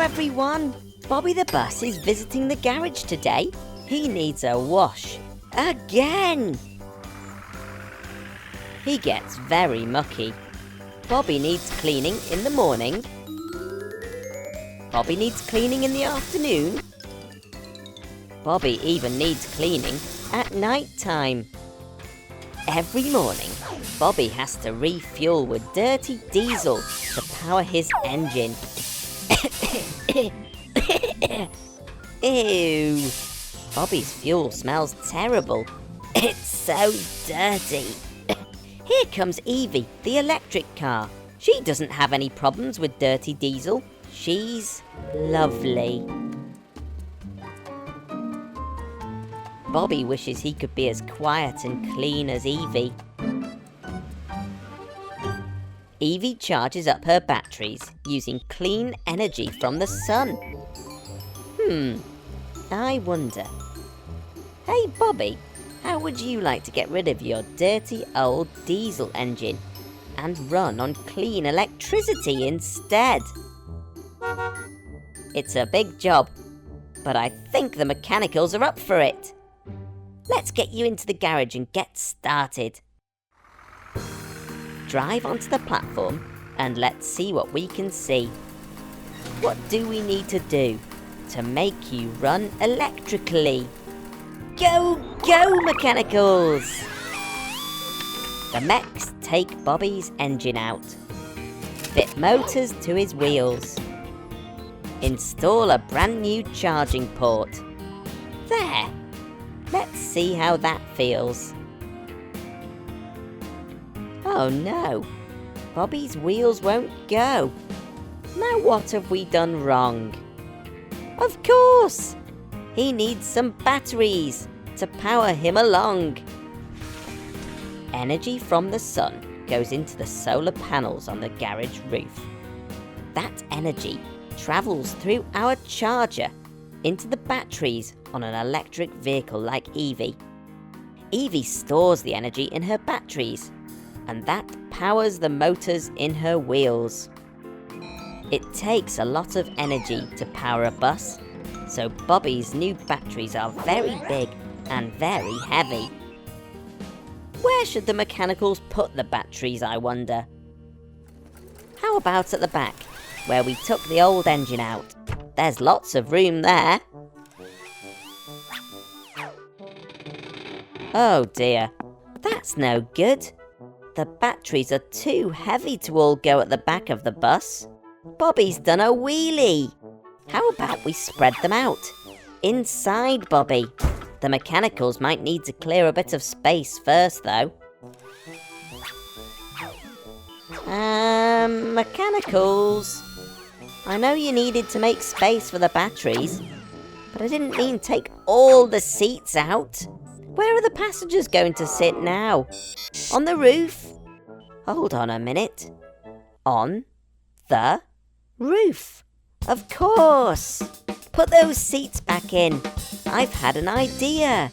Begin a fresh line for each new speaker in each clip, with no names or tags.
everyone! Bobby the bus is visiting the garage today. He needs a wash. Again! He gets very mucky. Bobby needs cleaning in the morning. Bobby needs cleaning in the afternoon. Bobby even needs cleaning at night time. Every morning, Bobby has to refuel with dirty diesel to power his engine. Ew! Bobby's fuel smells terrible. It's so dirty. Here comes Evie, the electric car. She doesn't have any problems with dirty diesel. She's lovely. Bobby wishes he could be as quiet and clean as Evie. Evie charges up her batteries using clean energy from the sun. I wonder. Hey Bobby, how would you like to get rid of your dirty old diesel engine and run on clean electricity instead? It's a big job, but I think the mechanicals are up for it. Let's get you into the garage and get started. Drive onto the platform and let's see what we can see. What do we need to do to make you run electrically? Go, go, mechanicals! The mechs take Bobby's engine out. Fit motors to his wheels. Install a brand new charging port. There! Let's see how that feels. Oh no! Bobby's wheels won't go. Now what have we done wrong? Of course! He needs some batteries to power him along. Energy from the sun goes into the solar panels on the garage roof. That energy travels through our charger into the batteries on an electric vehicle like Evie. Evie stores the energy in her batteries, and that powers the motors in her wheels. It takes a lot of energy to power a bus, so Bobby's new batteries are very big and very heavy. Where should the mechanicals put the batteries, I wonder? How about at the back, where we took the old engine out? There's lots of room there. Oh dear, that's no good. The batteries are too heavy to all go at the back of the bus. Bobby's done a wheelie. How about we spread them out? Inside Bobby. The mechanicals might need to clear a bit of space first though. Mechanicals. I know you needed to make space for the batteries, but I didn't mean take all the seats out. Where are the passengers going to sit now? On the roof? Hold on a minute. On the roof. Of course. Put those seats back in. I've had an idea.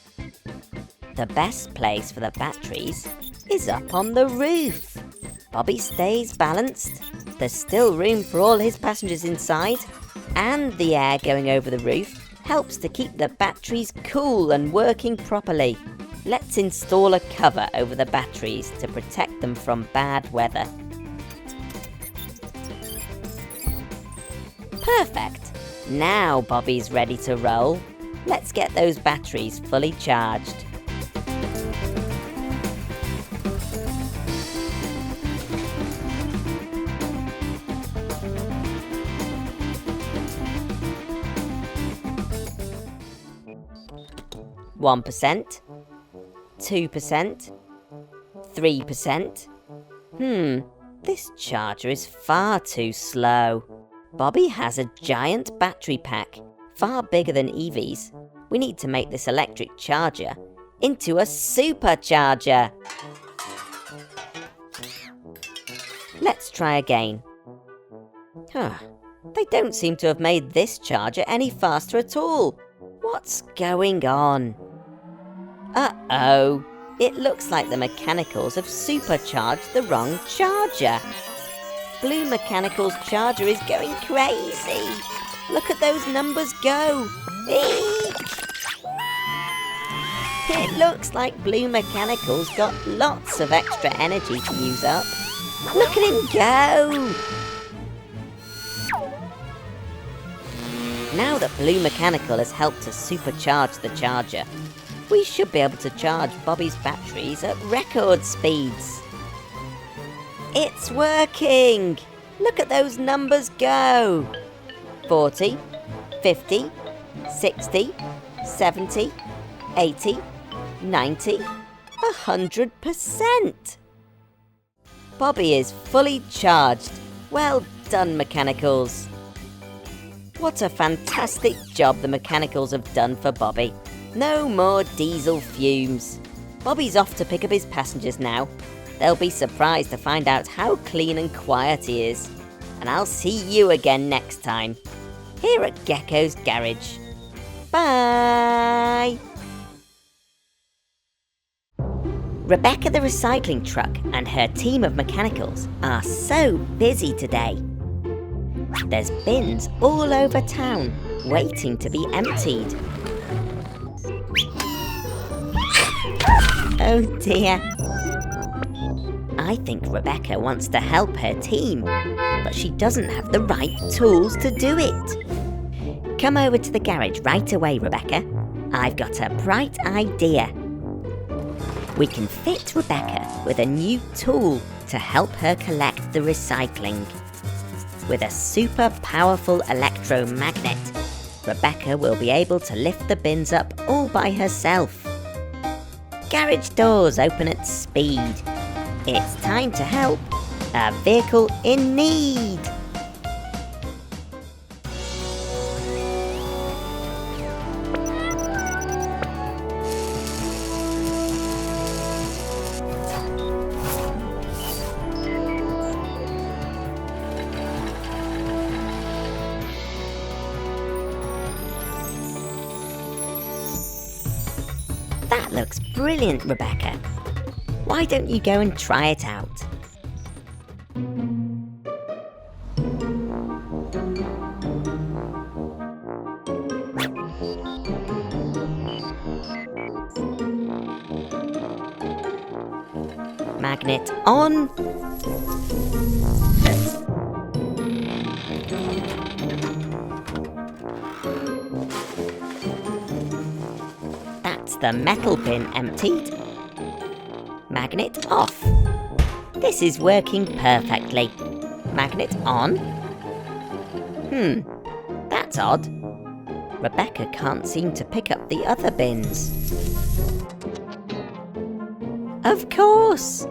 The best place for the batteries is up on the roof. Bobby stays balanced. There's still room for all his passengers inside, and the air going over the roof helps to keep the batteries cool and working properly. Let's install a cover over the batteries to protect them from bad weather. Perfect! Now Bobby's ready to roll. Let's get those batteries fully charged. %, 2%, 3%. This charger is far too slow. Bobby has a giant battery pack, far bigger than Evie's. We need to make this electric charger into a supercharger. Let's try again. They don't seem to have made this charger any faster at all. What's going on? Uh-oh. It looks like the mechanicals have supercharged the wrong charger. Blue Mechanical's charger is going crazy. Look at those numbers go! Eek! It looks like Blue Mechanical's got lots of extra energy to use up. Look at him go! Now that Blue Mechanical has helped to supercharge the charger, we should be able to charge Bobby's batteries at record speeds. It's working! Look at those numbers go! 40, 50, 60, 70, 80, 90, 100%! Bobby is fully charged. Well done, Mechanicals. What a fantastic job the Mechanicals have done for Bobby. No more diesel fumes. Bobby's off to pick up his passengers now. They'll be surprised to find out how clean and quiet he is. And I'll see you again next time, here at Gecko's Garage. Bye! Rebecca the recycling truck and her team of mechanicals are so busy today. There's bins all over town, waiting to be emptied. Oh dear. I think Rebecca wants to help her team, but she doesn't have the right tools to do it. Come over to the garage right away, Rebecca. I've got a bright idea. We can fit Rebecca with a new tool to help her collect the recycling. With a super powerful electromagnet, Rebecca will be able to lift the bins up all by herself. Garage doors open at speed. It's time to help a vehicle in need. That looks brilliant, Rebecca. Why don't you go and try it out? Magnet on. That's the metal bin emptied. Magnet off. This is working perfectly. Magnet on. That's odd. Rebecca can't seem to pick up the other bins. Of course!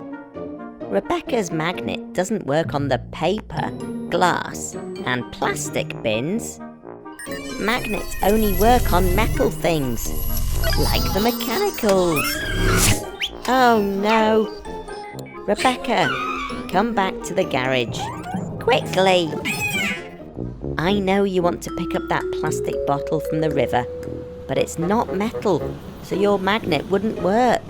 Rebecca's magnet doesn't work on the paper, glass, and plastic bins. Magnets only work on metal things, like the mechanicals. Oh no! Rebecca, come back to the garage. Quickly! I know you want to pick up that plastic bottle from the river, but it's not metal, so your magnet wouldn't work.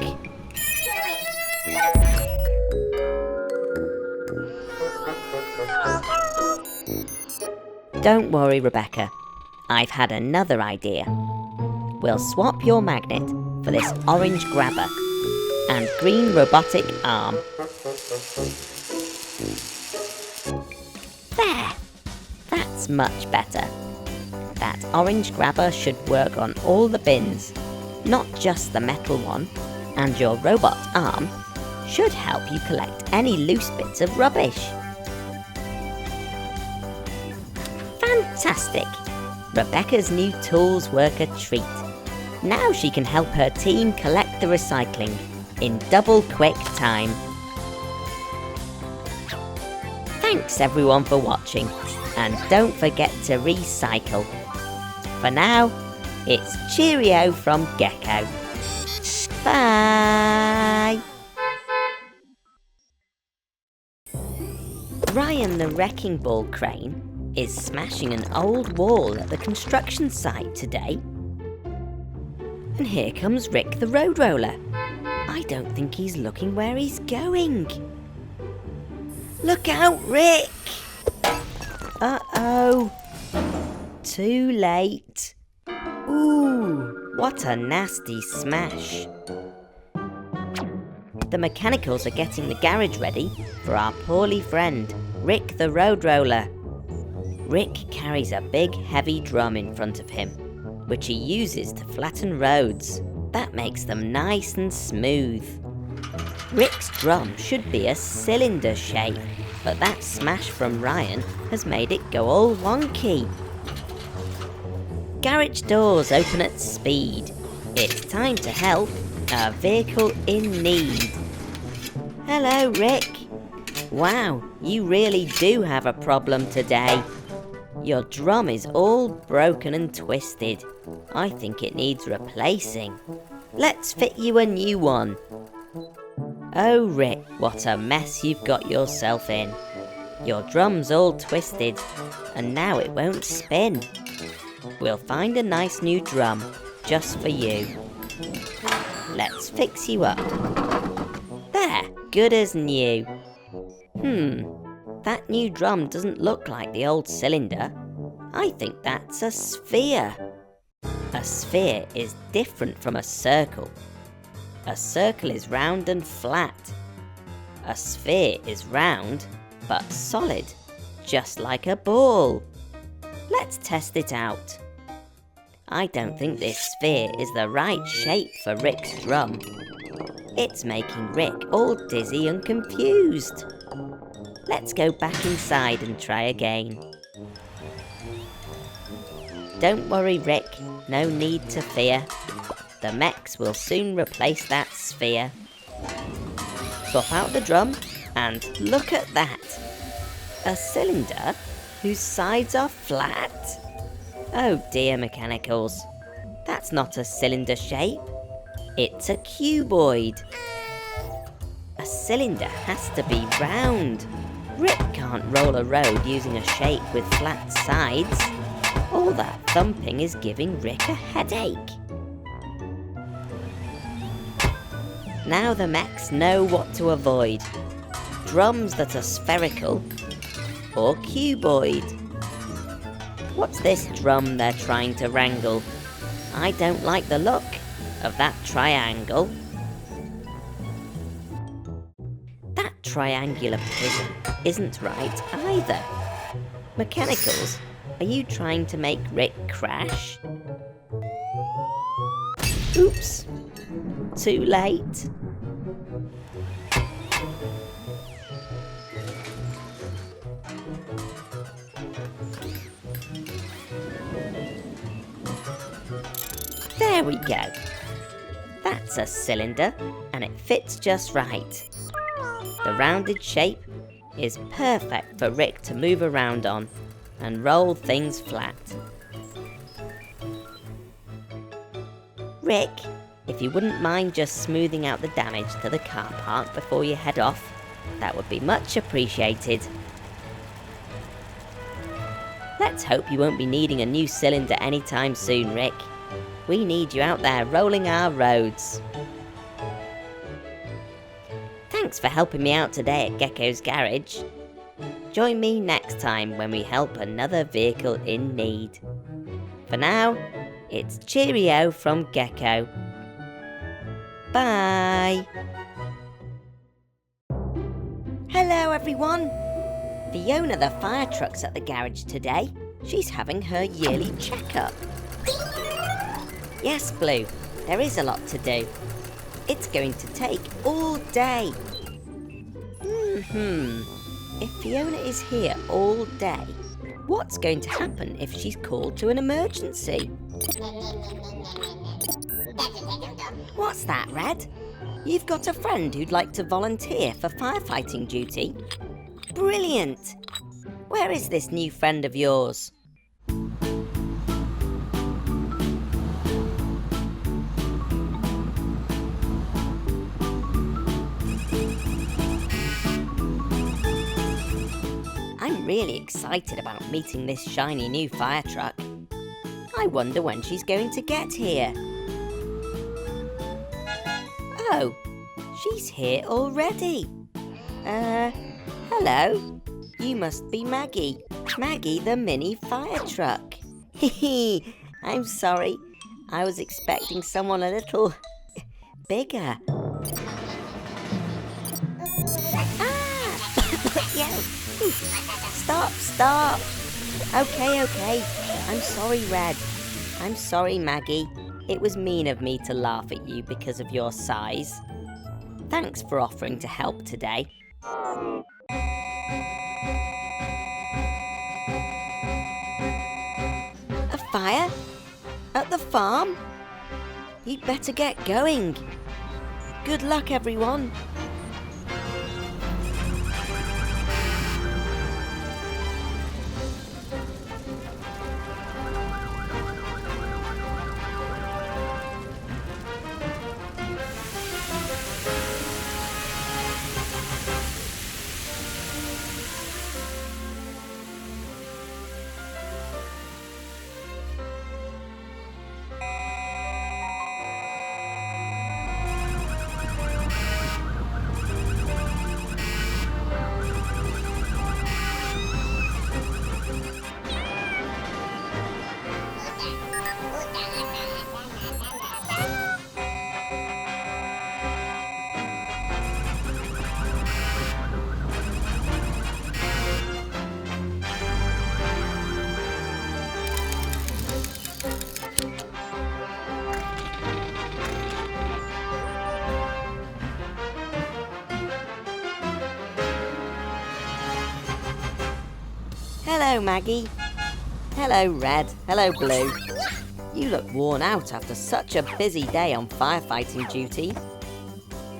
Don't worry, Rebecca. I've had another idea. We'll swap your magnet for this orange grabber and green robotic arm. There! That's much better. That orange grabber should work on all the bins, not just the metal one, and your robot arm should help you collect any loose bits of rubbish. Fantastic! Rebecca's new tools work a treat. Now she can help her team collect the recycling in double quick time. Thanks everyone for watching, and don't forget to recycle. For now, it's cheerio from Gecko. Bye! Ryan the wrecking ball crane is smashing an old wall at the construction site today. And here comes Rick the road roller. I don't think he's looking where he's going. Look out, Rick! Uh-oh. Too late. Ooh, what a nasty smash. The mechanicals are getting the garage ready for our poorly friend, Rick the Road Roller. Rick carries a big heavy drum in front of him, which he uses to flatten roads. That makes them nice and smooth. Rick's drum should be a cylinder shape, but that smash from Ryan has made it go all wonky. Garage doors open at speed. It's time to help a vehicle in need. Hello, Rick. Wow, you really do have a problem today. Your drum is all broken and twisted. I think it needs replacing. Let's fit you a new one. Oh, Rick, what a mess you've got yourself in. Your drum's all twisted, and now it won't spin. We'll find a nice new drum just for you. Let's fix you up. There, good as new. That new drum doesn't look like the old cylinder. I think that's a sphere. A sphere is different from a circle. A circle is round and flat. A sphere is round, but solid, just like a ball. Let's test it out. I don't think this sphere is the right shape for Rick's drum. It's making Rick all dizzy and confused. Let's go back inside and try again. Don't worry, Rick, no need to fear. The mechs will soon replace that sphere. Swap out the drum and look at that. A cylinder whose sides are flat. Oh dear, mechanicals. That's not a cylinder shape. It's a cuboid. A cylinder has to be round. Rick can't roll a road using a shape with flat sides. All that thumping is giving Rick a headache. Now the mechs know what to avoid. Drums that are spherical or cuboid. What's this drum they're trying to wrangle? I don't like the look of that triangle. That triangular prism isn't right either. Mechanicals, are you trying to make Rick crash? Oops, too late. There we go. That's a cylinder, and it fits just right. The rounded shape is perfect for Rick to move around on and roll things flat. Rick, if you wouldn't mind just smoothing out the damage to the car park before you head off, that would be much appreciated. Let's hope you won't be needing a new cylinder anytime soon, Rick. We need you out there rolling our roads. Thanks for helping me out today at Gecko's Garage. Join me next time when we help another vehicle in need. For now, it's cheerio from Gecko. Bye! Hello everyone! Fiona the fire truck's at the garage today. She's having her yearly checkup. Yes, Blue, there is a lot to do. It's going to take all day. If Fiona is here all day, what's going to happen if she's called to an emergency? What's that, Red? You've got a friend who'd like to volunteer for firefighting duty? Brilliant! Where is this new friend of yours? I'm really excited about meeting this shiny new fire truck. I wonder when she's going to get here. Oh, she's here already. Hello. You must be Maggie. Maggie the mini fire truck. Hee, I'm sorry. I was expecting someone a little bigger. Ah! Yeah. Stop. Okay. I'm sorry, Red. I'm sorry, Maggie. It was mean of me to laugh at you because of your size. Thanks for offering to help today. A fire? At the farm? You'd better get going. Good luck, everyone. Hello, Maggie. Hello, Red. Hello, Blue. You look worn out after such a busy day on firefighting duty.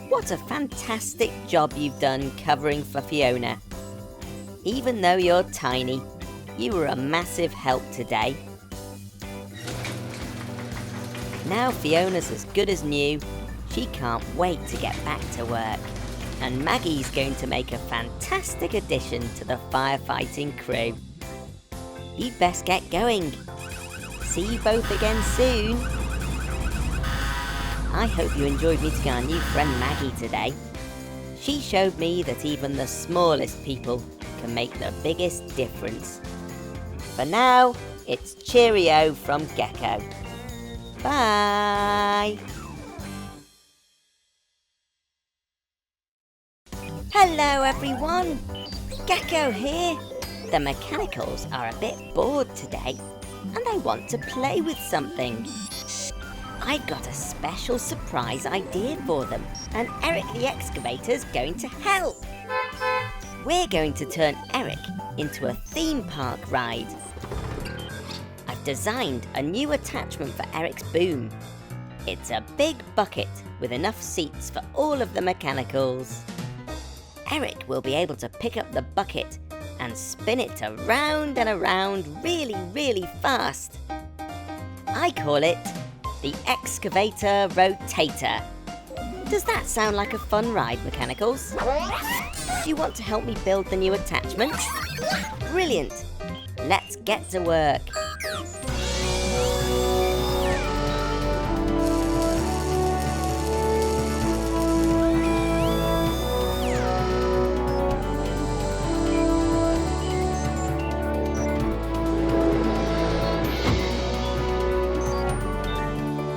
What a fantastic job you've done covering for Fiona. Even though you're tiny, you were a massive help today. Now Fiona's as good as new. She can't wait to get back to work. And Maggie's going to make a fantastic addition to the firefighting crew. You'd best get going. See you both again soon. I hope you enjoyed meeting our new friend Maggie today. She showed me that even the smallest people can make the biggest difference. For now, it's cheerio from Gecko. Bye! Hello everyone! Gecko here! The mechanicals are a bit bored today and they want to play with something. I got a special surprise idea for them and Eric the Excavator's going to help. We're going to turn Eric into a theme park ride. I've designed a new attachment for Eric's boom. It's a big bucket with enough seats for all of the mechanicals. Eric will be able to pick up the bucket and spin it around and around really fast. I call it the Excavator Rotator. Does that sound like a fun ride, mechanicals? Do you want to help me build the new attachment? Brilliant! Let's get to work.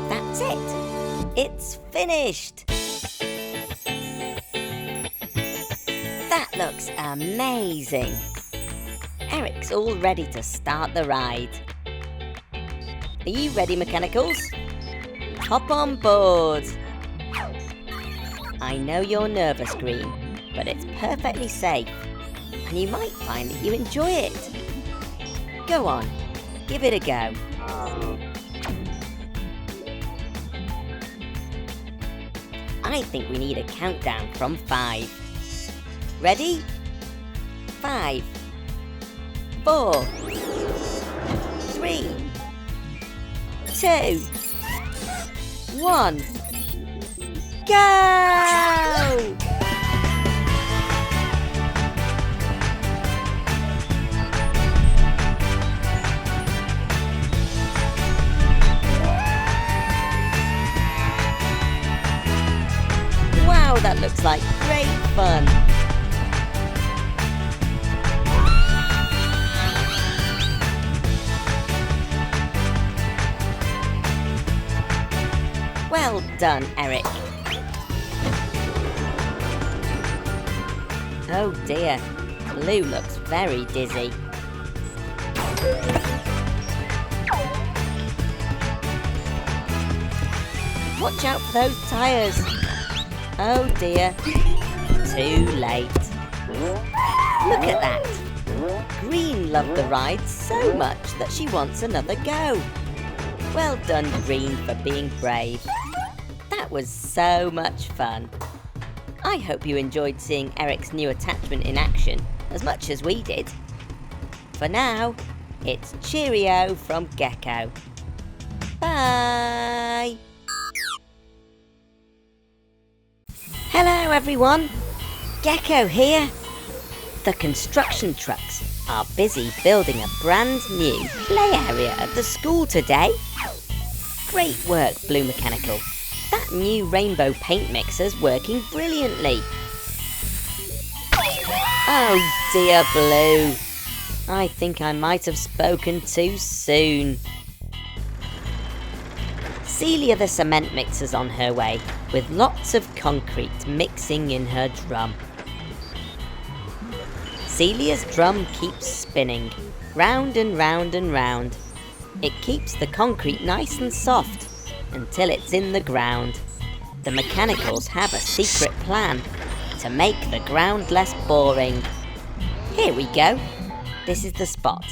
That's it. It's finished. That looks amazing. Eric's all ready to start the ride. Are you ready, mechanicals? Hop on board. I know you're nervous, Green, but it's perfectly safe, and you might find that you enjoy it. Go on, give it a go. I think we need a countdown from 5. Ready? 5, 4, 3, 2, 1, go! Wow, that looks like great fun. done, Eric. Oh dear, Blue looks very dizzy. Watch out for those tyres. Oh dear, too late. Look at that. Green loved the ride so much that she wants another go. Well done, Green, for being brave. That was so much fun. I hope you enjoyed seeing Eric's new attachment in action as much as we did. For now, it's cheerio from Gecko. Bye! Hello everyone, Gecko here. The construction trucks are busy building a brand new play area at the school today. Great work, Blue Mechanical. That new rainbow paint mixer's working brilliantly. Oh dear, Blue. I think I might have spoken too soon. Celia the cement mixer's on her way, with lots of concrete mixing in her drum. Celia's drum keeps spinning, round and round and round. It keeps the concrete nice and soft until it's in the ground. The mechanicals have a secret plan to make the ground less boring. Here we go. This is the spot.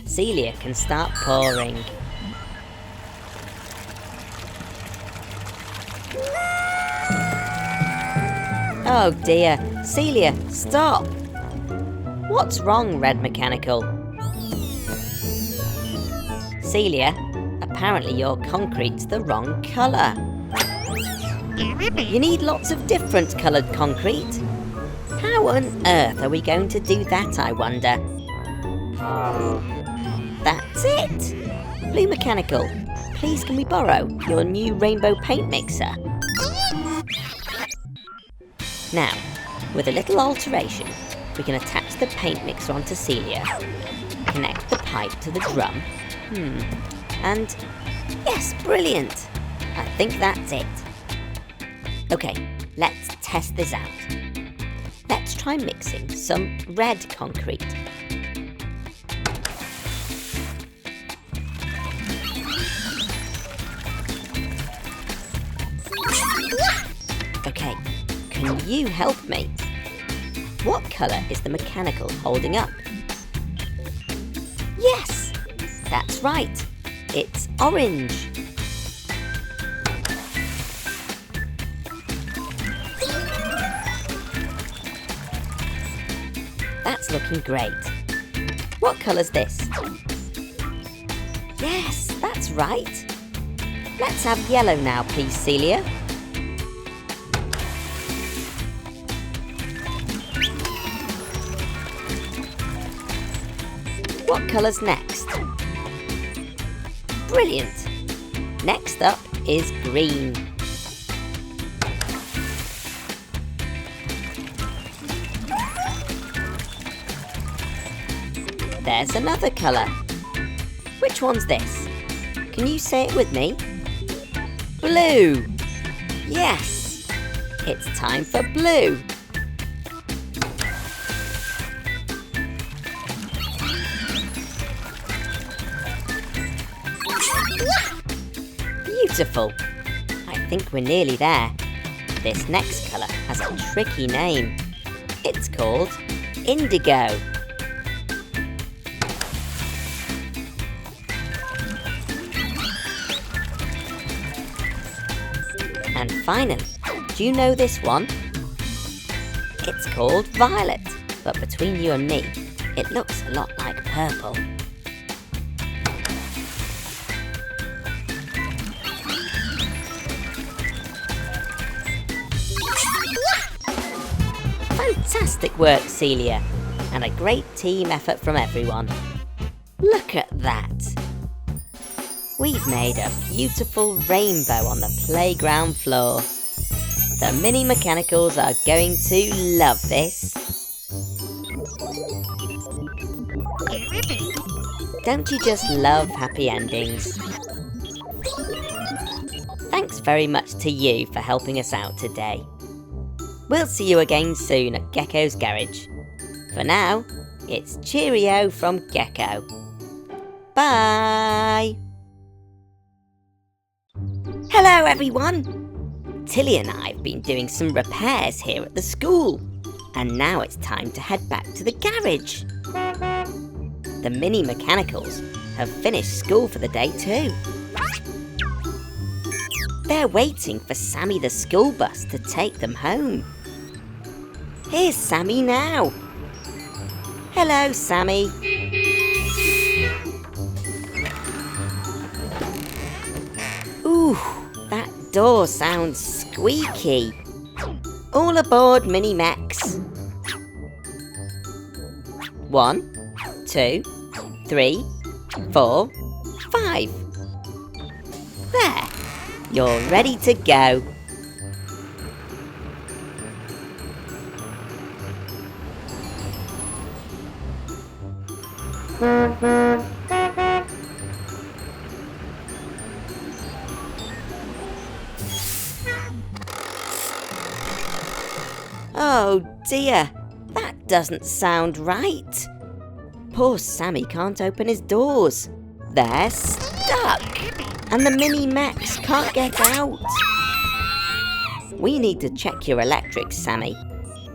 Celia can start pouring. Oh dear, Celia, stop! What's wrong, Red Mechanical? Celia, apparently your concrete's the wrong colour. You need lots of different coloured concrete. How on earth are we going to do that, I wonder? That's it! Blue Mechanical, please can we borrow your new rainbow paint mixer? Now, with a little alteration, we can attach the paint mixer onto Celia, connect the pipe to the drum, and yes, brilliant! I think that's it. Okay, let's test this out. Let's try mixing some red concrete. Okay, can you help me? What colour is the mechanical holding up? Yes, that's right. It's orange. That's looking great. What colour's this? Yes, that's right. Let's have yellow now, please, Celia. What colour's next? Brilliant! Next up is green. There's another colour. Which one's this? Can you say it with me? Blue! Yes! It's time for blue. Beautiful! I think we're nearly there. This next colour has a tricky name. It's called indigo. And finally, do you know this one? It's called violet, but between you and me, it looks a lot like purple. Fantastic work, Celia, and a great team effort from everyone. Look at that! We've made a beautiful rainbow on the playground floor. The mini mechanicals are going to love this. Don't you just love happy endings? Thanks very much to you for helping us out today. We'll see you again soon at Gecko's garage. For now, it's cheerio from Gecko. Bye! Hello everyone! Tilly and I have been doing some repairs here at the school, and now it's time to head back to the garage. The mini mechanicals have finished school for the day too. They're waiting for Sammy the school bus to take them home. Here's Sammy now. Hello, Sammy. Ooh, that door sounds squeaky. All aboard, Mini Mex. 1, 2, 3, 4, 5. There, you're ready to go. Oh dear, that doesn't sound right. Poor Sammy can't open his doors. They're stuck, and the Mini Mex can't get out. We need to check your electrics, Sammy.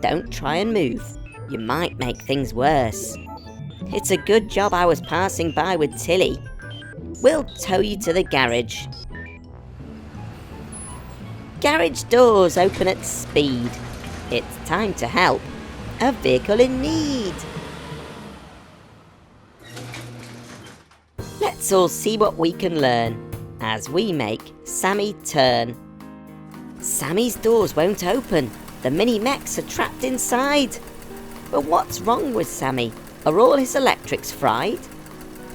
Don't try and move. You might make things worse. It's a good job I was passing by with Tilly. We'll tow you to the garage. Garage doors open at speed. It's time to help a vehicle in need. Let's all see what we can learn as we make Sammy turn. Sammy's doors won't open. The Mini Mex are trapped inside. But what's wrong with Sammy? Are all his electrics fried?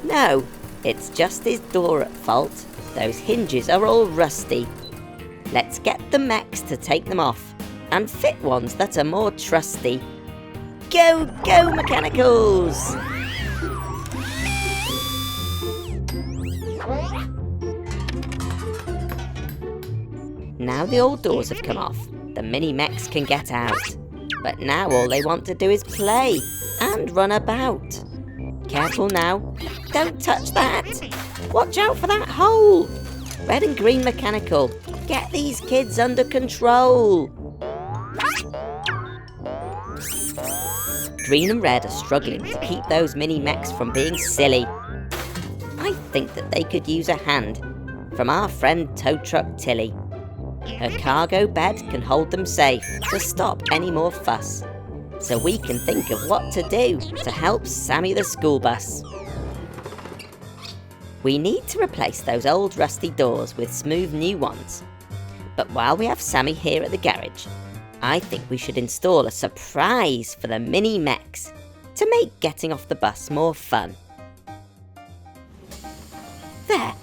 No, it's just his door at fault. Those hinges are all rusty. Let's get the Mex to take them off and fit ones that are more trusty. Go, go, mechanicals! Now the old doors have come off, the Mini Mex can get out. But now all they want to do is play and run about. Careful now, don't touch that! Watch out for that hole! Red and green mechanical, get these kids under control! Green and red are struggling to keep those Mini Mex from being silly. I think that they could use a hand from our friend Tow Truck Tilly. Her cargo bed can hold them safe to stop any more fuss. So we can think of what to do to help Sammy the school bus. We need to replace those old rusty doors with smooth new ones. But while we have Sammy here at the garage, I think we should install a surprise for the Mini Mex to make getting off the bus more fun. There,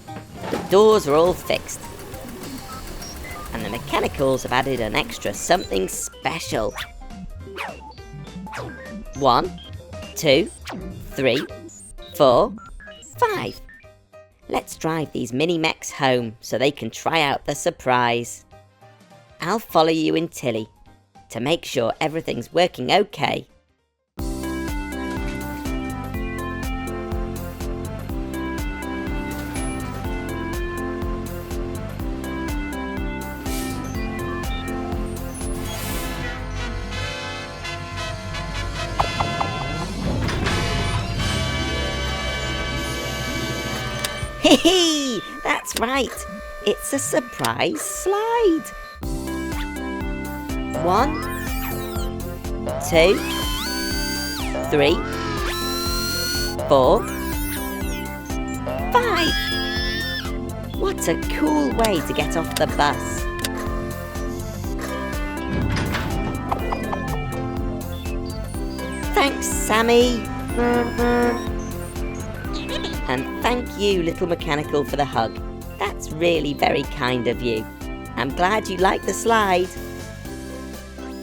the doors are all fixed. And the mechanicals have added an extra something special. 1, 2, 3, 4, 5. Let's drive these Mini Mex home so they can try out the surprise. I'll follow you in Tilly to make sure everything's working okay. Hee, that's right. It's a surprise slide. 1, 2, 3, 4, 5. What a cool way to get off the bus. Thanks, Sammy. And thank you, Little Mechanical, for the hug. That's really very kind of you. I'm glad you liked the slide.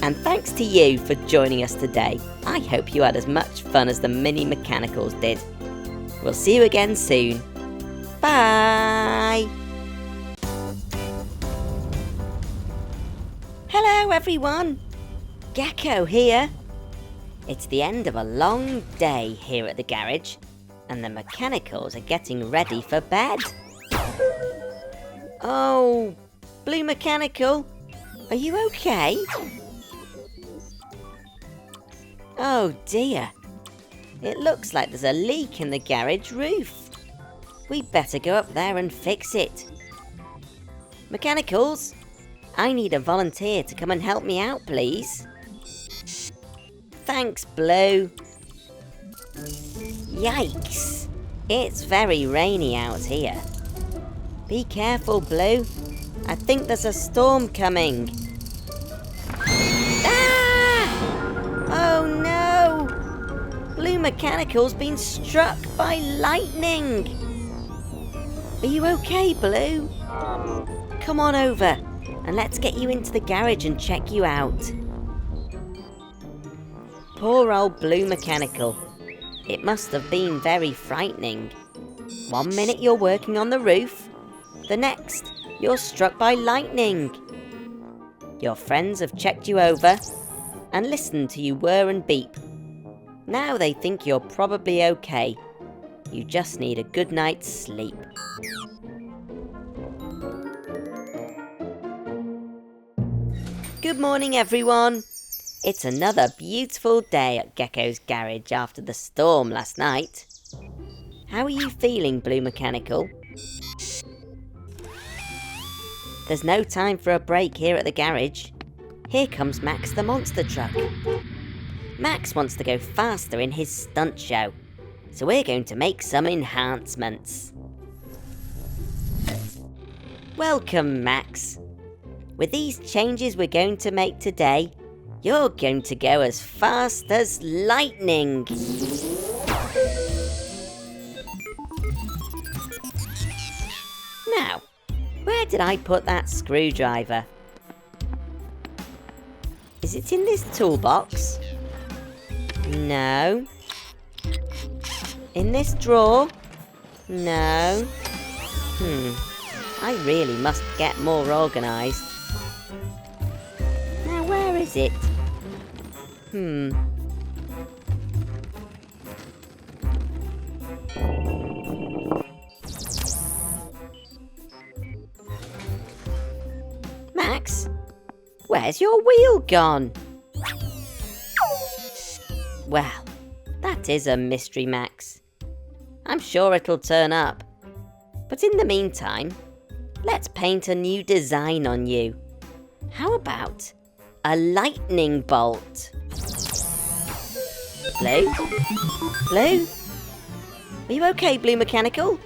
And thanks to you for joining us today. I hope you had as much fun as the Mini Mechanicals did. We'll see you again soon. Bye! Hello everyone! Gecko here. It's the end of a long day here at the garage, and the mechanicals are getting ready for bed. Oh, Blue Mechanical, are you okay? Oh dear, it looks like there's a leak in the garage roof. We better go up there and fix it. Mechanicals, I need a volunteer to come and help me out, please. Thanks, Blue. Yikes! It's very rainy out here. Be careful, Blue. I think there's a storm coming. Ah! Oh no! Blue Mechanical's been struck by lightning. Are you okay, Blue? Come on over and let's get you into the garage and check you out. Poor old Blue Mechanical. It must have been very frightening. 1 minute you're working on the roof, the next you're struck by lightning. Your friends have checked you over and listened to you whir and beep. Now they think you're probably okay. You just need a good night's sleep. Good morning, everyone. It's another beautiful day at Gecko's garage after the storm last night. How are you feeling, Blue Mechanical? There's no time for a break here at the garage. Here comes Max the monster truck. Max wants to go faster in his stunt show, so we're going to make some enhancements. Welcome, Max. With these changes we're going to make today, you're going to go as fast as lightning. Now, where did I put that screwdriver? Is it in this toolbox? No. In this drawer? No. I really must get more organised. Now, where is it? Max, where's your wheel gone? Well, that is a mystery, Max. I'm sure it'll turn up. But in the meantime, let's paint a new design on you. How about a lightning bolt? Blue? Blue? Are you okay, Blue Mechanical?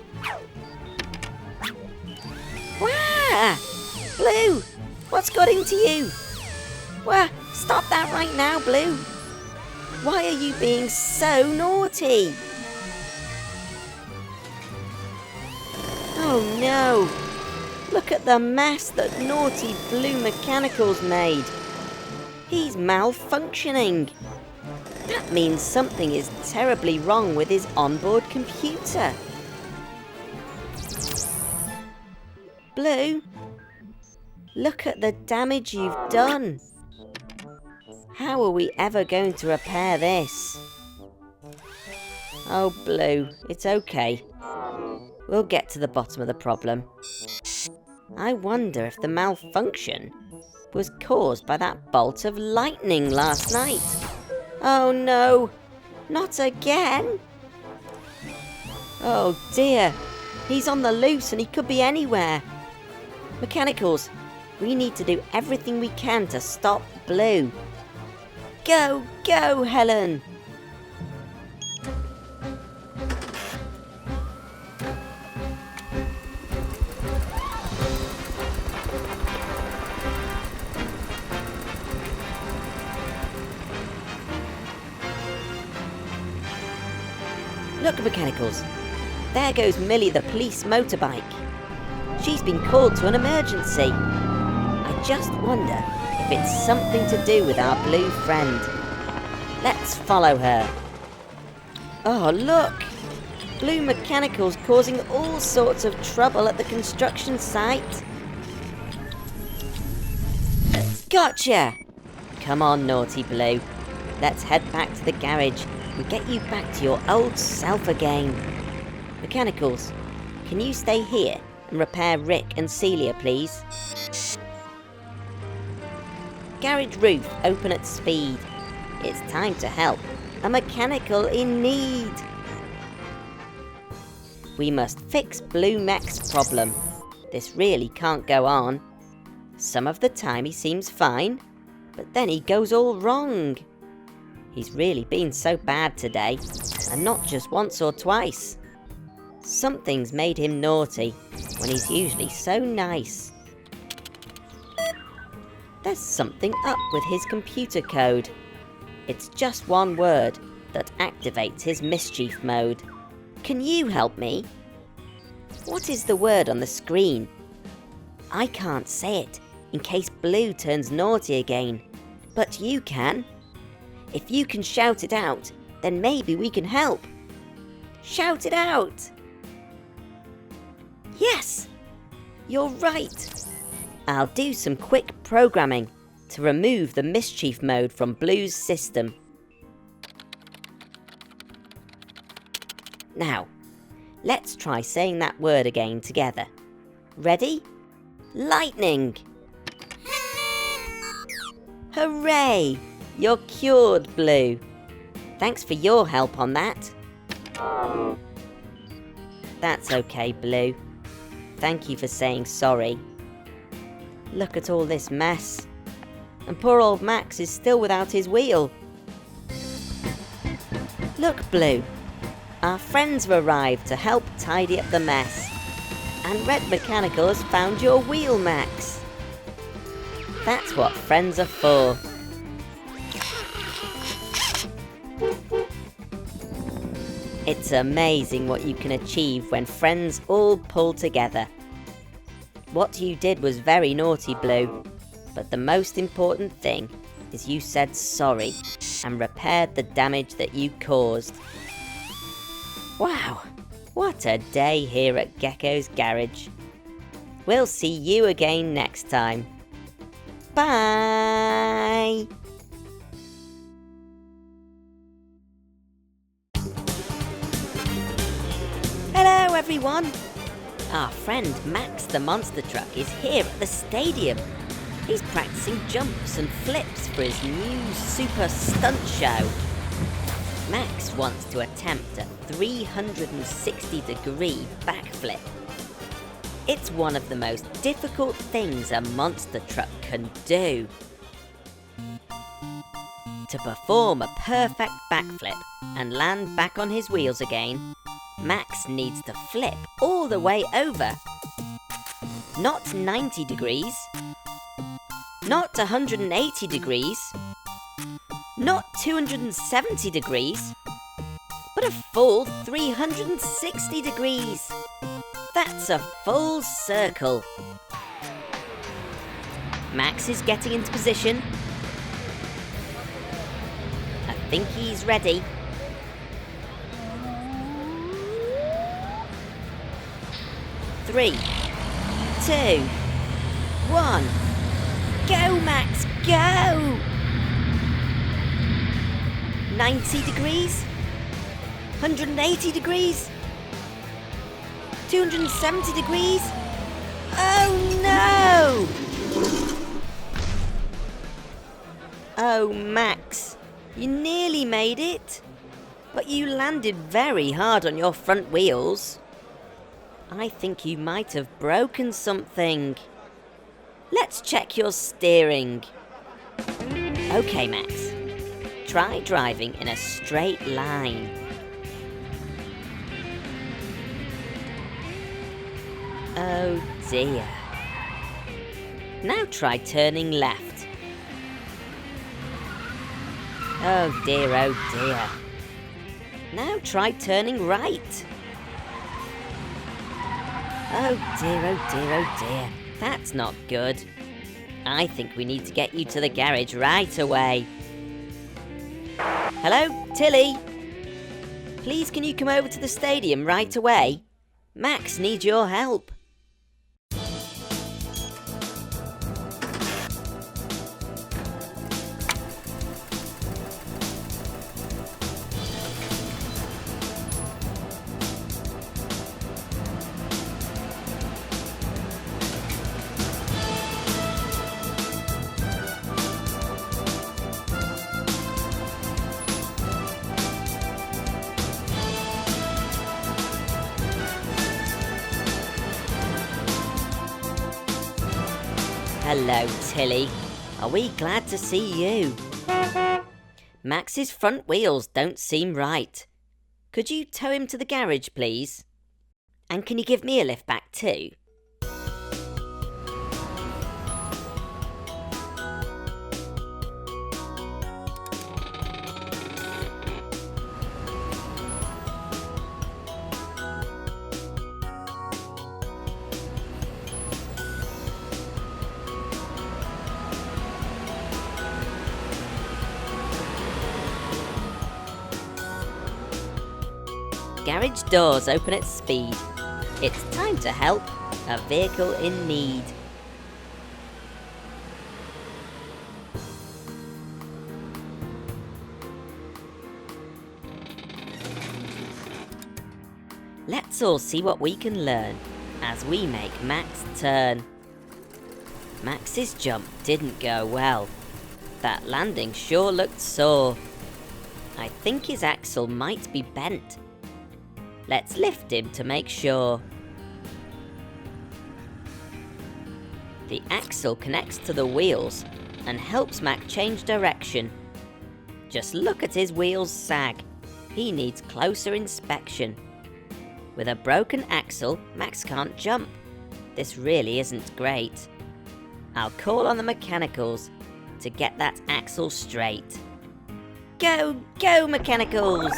Wah! Blue! What's got into you? Wah! Stop that right now, Blue! Why are you being so naughty? Oh no! Look at the mess that naughty Blue Mechanical's made. He's malfunctioning. That means something is terribly wrong with his onboard computer. Blue, look at the damage you've done. How are we ever going to repair this? Oh, Blue, it's okay. We'll get to the bottom of the problem. I wonder if the malfunction was caused by that bolt of lightning last night. Oh no, not again! Oh dear, he's on the loose and he could be anywhere. Mechanicals, we need to do everything we can to stop Blue. Go, go, Helen! Look, Mechanicals, there goes Millie the police motorbike. She's been called to an emergency. I just wonder if it's something to do with our blue friend. Let's follow her. Oh, look! Blue Mechanical's causing all sorts of trouble at the construction site. Gotcha! Come on, naughty Blue. Let's head back to the garage and get you back to your old self again. Mechanicals, can you stay here and repair Rick and Celia, please? Garage roof open at speed. It's time to help a mechanical in need. We must fix Blue Mac's problem. This really can't go on. Some of the time he seems fine, but then he goes all wrong. He's really been so bad today, and not just once or twice. Something's made him naughty, when he's usually so nice. There's something up with his computer code. It's just one word that activates his mischief mode. Can you help me? What is the word on the screen? I can't say it, in case Blue turns naughty again, but you can. If you can shout it out, then maybe we can help. Shout it out! Yes! You're right! I'll do some quick programming to remove the mischief mode from Blue's system. Now, let's try saying that word again together. Ready? Lightning! Hooray! You're cured, Blue. Thanks for your help on that. That's okay, Blue. Thank you for saying sorry. Look at all this mess. And poor old Max is still without his wheel. Look, Blue. Our friends have arrived to help tidy up the mess. And Red Mechanical has found your wheel, Max. That's what friends are for. It's amazing what you can achieve when friends all pull together. What you did was very naughty, Blue, but the most important thing is you said sorry and repaired the damage that you caused. Wow, what a day here at Gecko's garage. We'll see you again next time. Bye! Hello everyone! Our friend Max the monster truck is here at the stadium. He's practicing jumps and flips for his new super stunt show. Max wants to attempt a 360-degree backflip. It's one of the most difficult things a monster truck can do. To perform a perfect backflip and land back on his wheels again, Max needs to flip all the way over. Not 90 degrees. Not 180 degrees. Not 270 degrees. But a full 360 degrees. That's a full circle. Max is getting into position. I think he's ready. 3, 2, 1. Go, Max, go! 90 degrees? 180 degrees? 270 degrees? Oh no! Oh, Max, you nearly made it. But you landed very hard on your front wheels. I think you might have broken something. Let's check your steering. Okay, Max. Try driving in a straight line. Oh dear. Now try turning left. Oh dear, oh dear. Now try turning right. Oh dear, oh dear, oh dear. That's not good. I think we need to get you to the garage right away. Hello, Tilly? Please can you come over to the stadium right away? Max needs your help. Hello, Tilly. Are we glad to see you? Max's front wheels don't seem right. Could you tow him to the garage, please? And can you give me a lift back too? Garage doors open at speed. It's time to help a vehicle in need. Let's all see what we can learn as we make Max turn. Max's jump didn't go well. That landing sure looked sore. I think his axle might be bent. Let's lift him to make sure. The axle connects to the wheels and helps Max change direction. Just look at his wheels sag. He needs closer inspection. With a broken axle, Max can't jump. This really isn't great. I'll call on the mechanicals to get that axle straight. Go, go, mechanicals!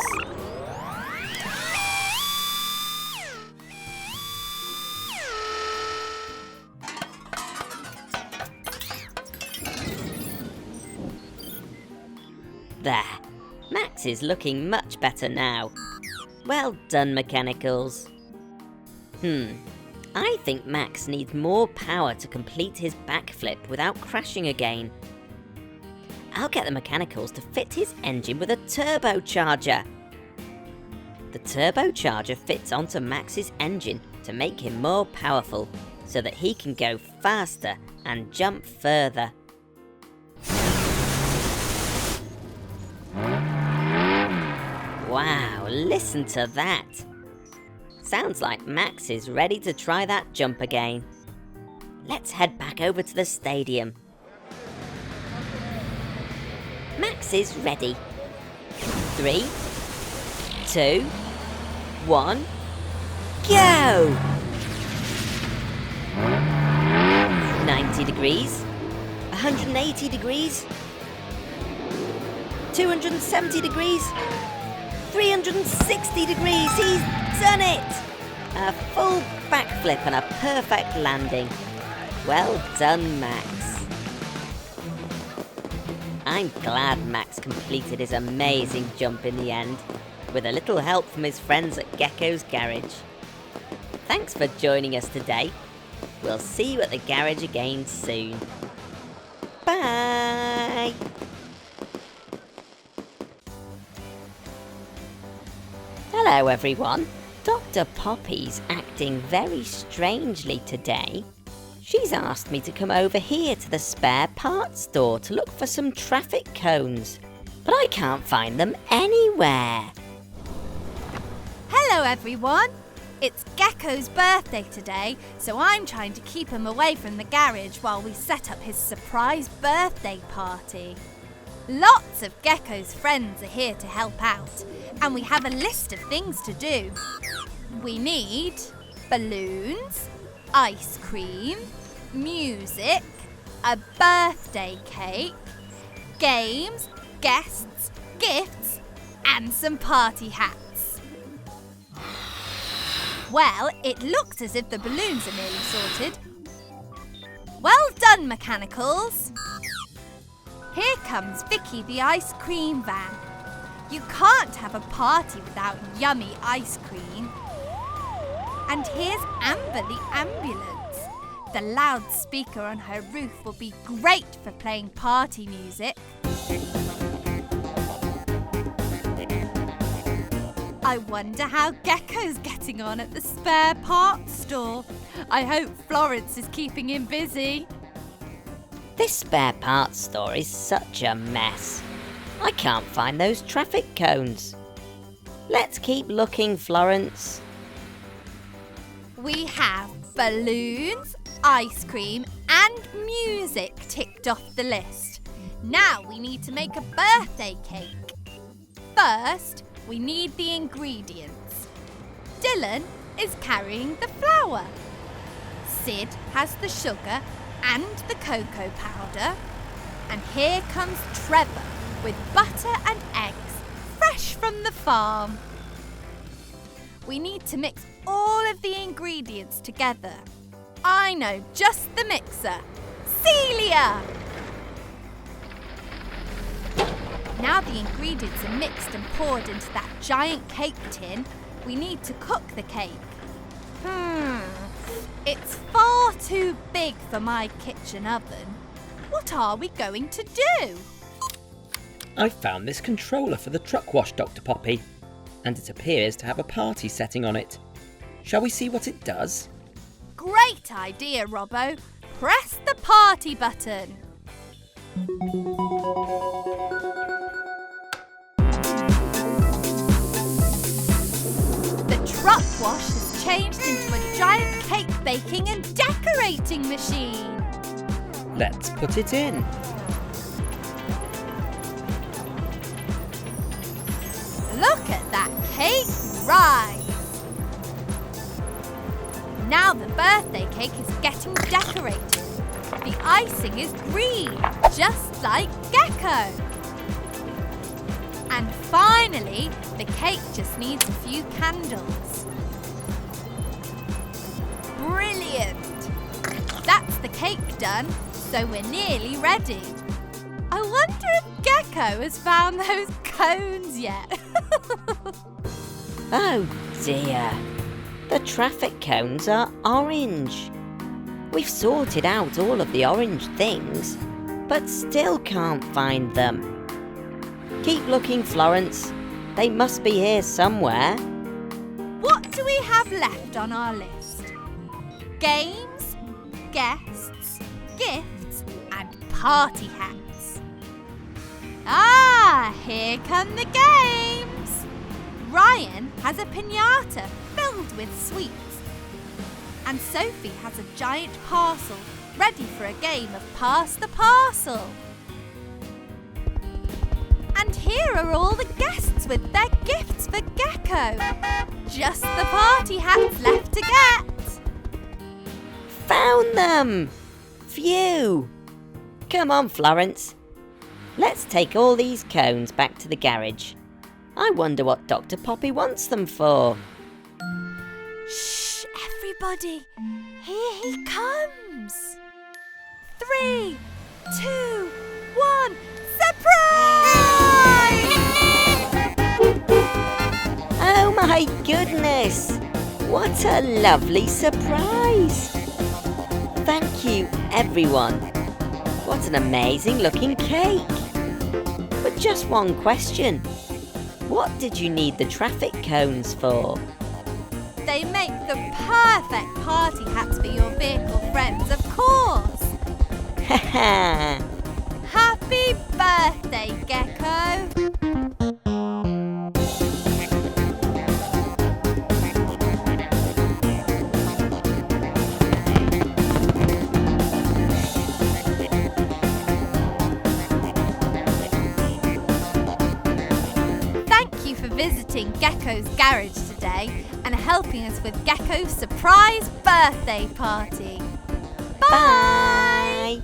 There, Max is looking much better now. Well done, mechanicals. I think Max needs more power to complete his backflip without crashing again. I'll get the mechanicals to fit his engine with a turbocharger. The turbocharger fits onto Max's engine to make him more powerful so that he can go faster and jump further. Wow, listen to that. Sounds like Max is ready to try that jump again. Let's head back over to the stadium. Max is ready. 3, 2, 1, go! 90 degrees, 180 degrees, 270 degrees, 360 degrees, he's done it! A full backflip and a perfect landing. Well done, Max. I'm glad Max completed his amazing jump in the end, with a little help from his friends at Gecko's garage. Thanks for joining us today. We'll see you at the garage again soon. Bye! Hello everyone. Dr. Poppy's acting very strangely today. She's asked me to come over here to the spare parts store to look for some traffic cones, but I can't find them anywhere.
Hello everyone! It's Gecko's birthday today, so I'm trying to keep him away from the garage while we set up his surprise birthday party. Lots of Gecko's friends are here to help out, and we have a list of things to do. We need balloons, ice cream, music, a birthday cake, games, guests, gifts, and some party hats. Well, it looks as if the balloons are nearly sorted. Well done, mechanicals! Here comes Vicky the ice cream van. You can't have a party without yummy ice cream. And here's Amber the ambulance. The loudspeaker on her roof will be great for playing party music. I wonder how Gecko's getting on at the spare parts store. I hope Florence is keeping him busy.
This spare parts store is such a mess. I can't find those traffic cones. Let's keep looking, Florence.
We have balloons, ice cream and music ticked off the list. Now we need to make a birthday cake. First, we need the ingredients. Dylan is carrying the flour. Sid has the sugar and the cocoa powder. And here comes Trevor with butter and eggs, fresh from the farm. We need to mix all of the ingredients together. I know just the mixer. Celia! Now the ingredients are mixed and poured into that giant cake tin, we need to cook the cake. It's far too big for my kitchen oven. What are we going to do?
I found this controller for the truck wash, Dr. Poppy, and it appears to have a party setting on it. Shall we see what it does?
Great idea, Robbo. Press the party button. The truck wash has changed into a giant cake baking and decorating machine.
Let's put it in.
Look at that cake rise! Now the birthday cake is getting decorated. The icing is green, just like Gecko. And finally, the cake just needs a few candles. Brilliant! That's the cake done, so we're nearly ready. I wonder if Gecko has found those cones yet.
Oh dear. The traffic cones are orange. We've sorted out all of the orange things, but still can't find them. Keep looking, Florence. They must be here somewhere.
What do we have left on our list? Games, guests, gifts, and party hats. Ah, here come the games. Ryan has a piñata filled with sweets. And Sophie has a giant parcel ready for a game of Pass the Parcel. And here are all the guests with their gifts for Gecko. Just the party hats left to get.
Found them! Phew! Come on, Florence. Let's take all these cones back to the garage. I wonder what Dr. Poppy wants them for.
Shh, everybody. Here he comes. 3, 2, 1. Surprise!
Oh my goodness! What a lovely surprise! Thank you, everyone. What an amazing looking cake. But just one question. What did you need the traffic cones for?
They make the perfect party hats for your vehicle friends, of course.
Haha!
Happy birthday, Gecko! Thank you for visiting Gecko's garage today and helping us with Gecko's surprise birthday party. Bye!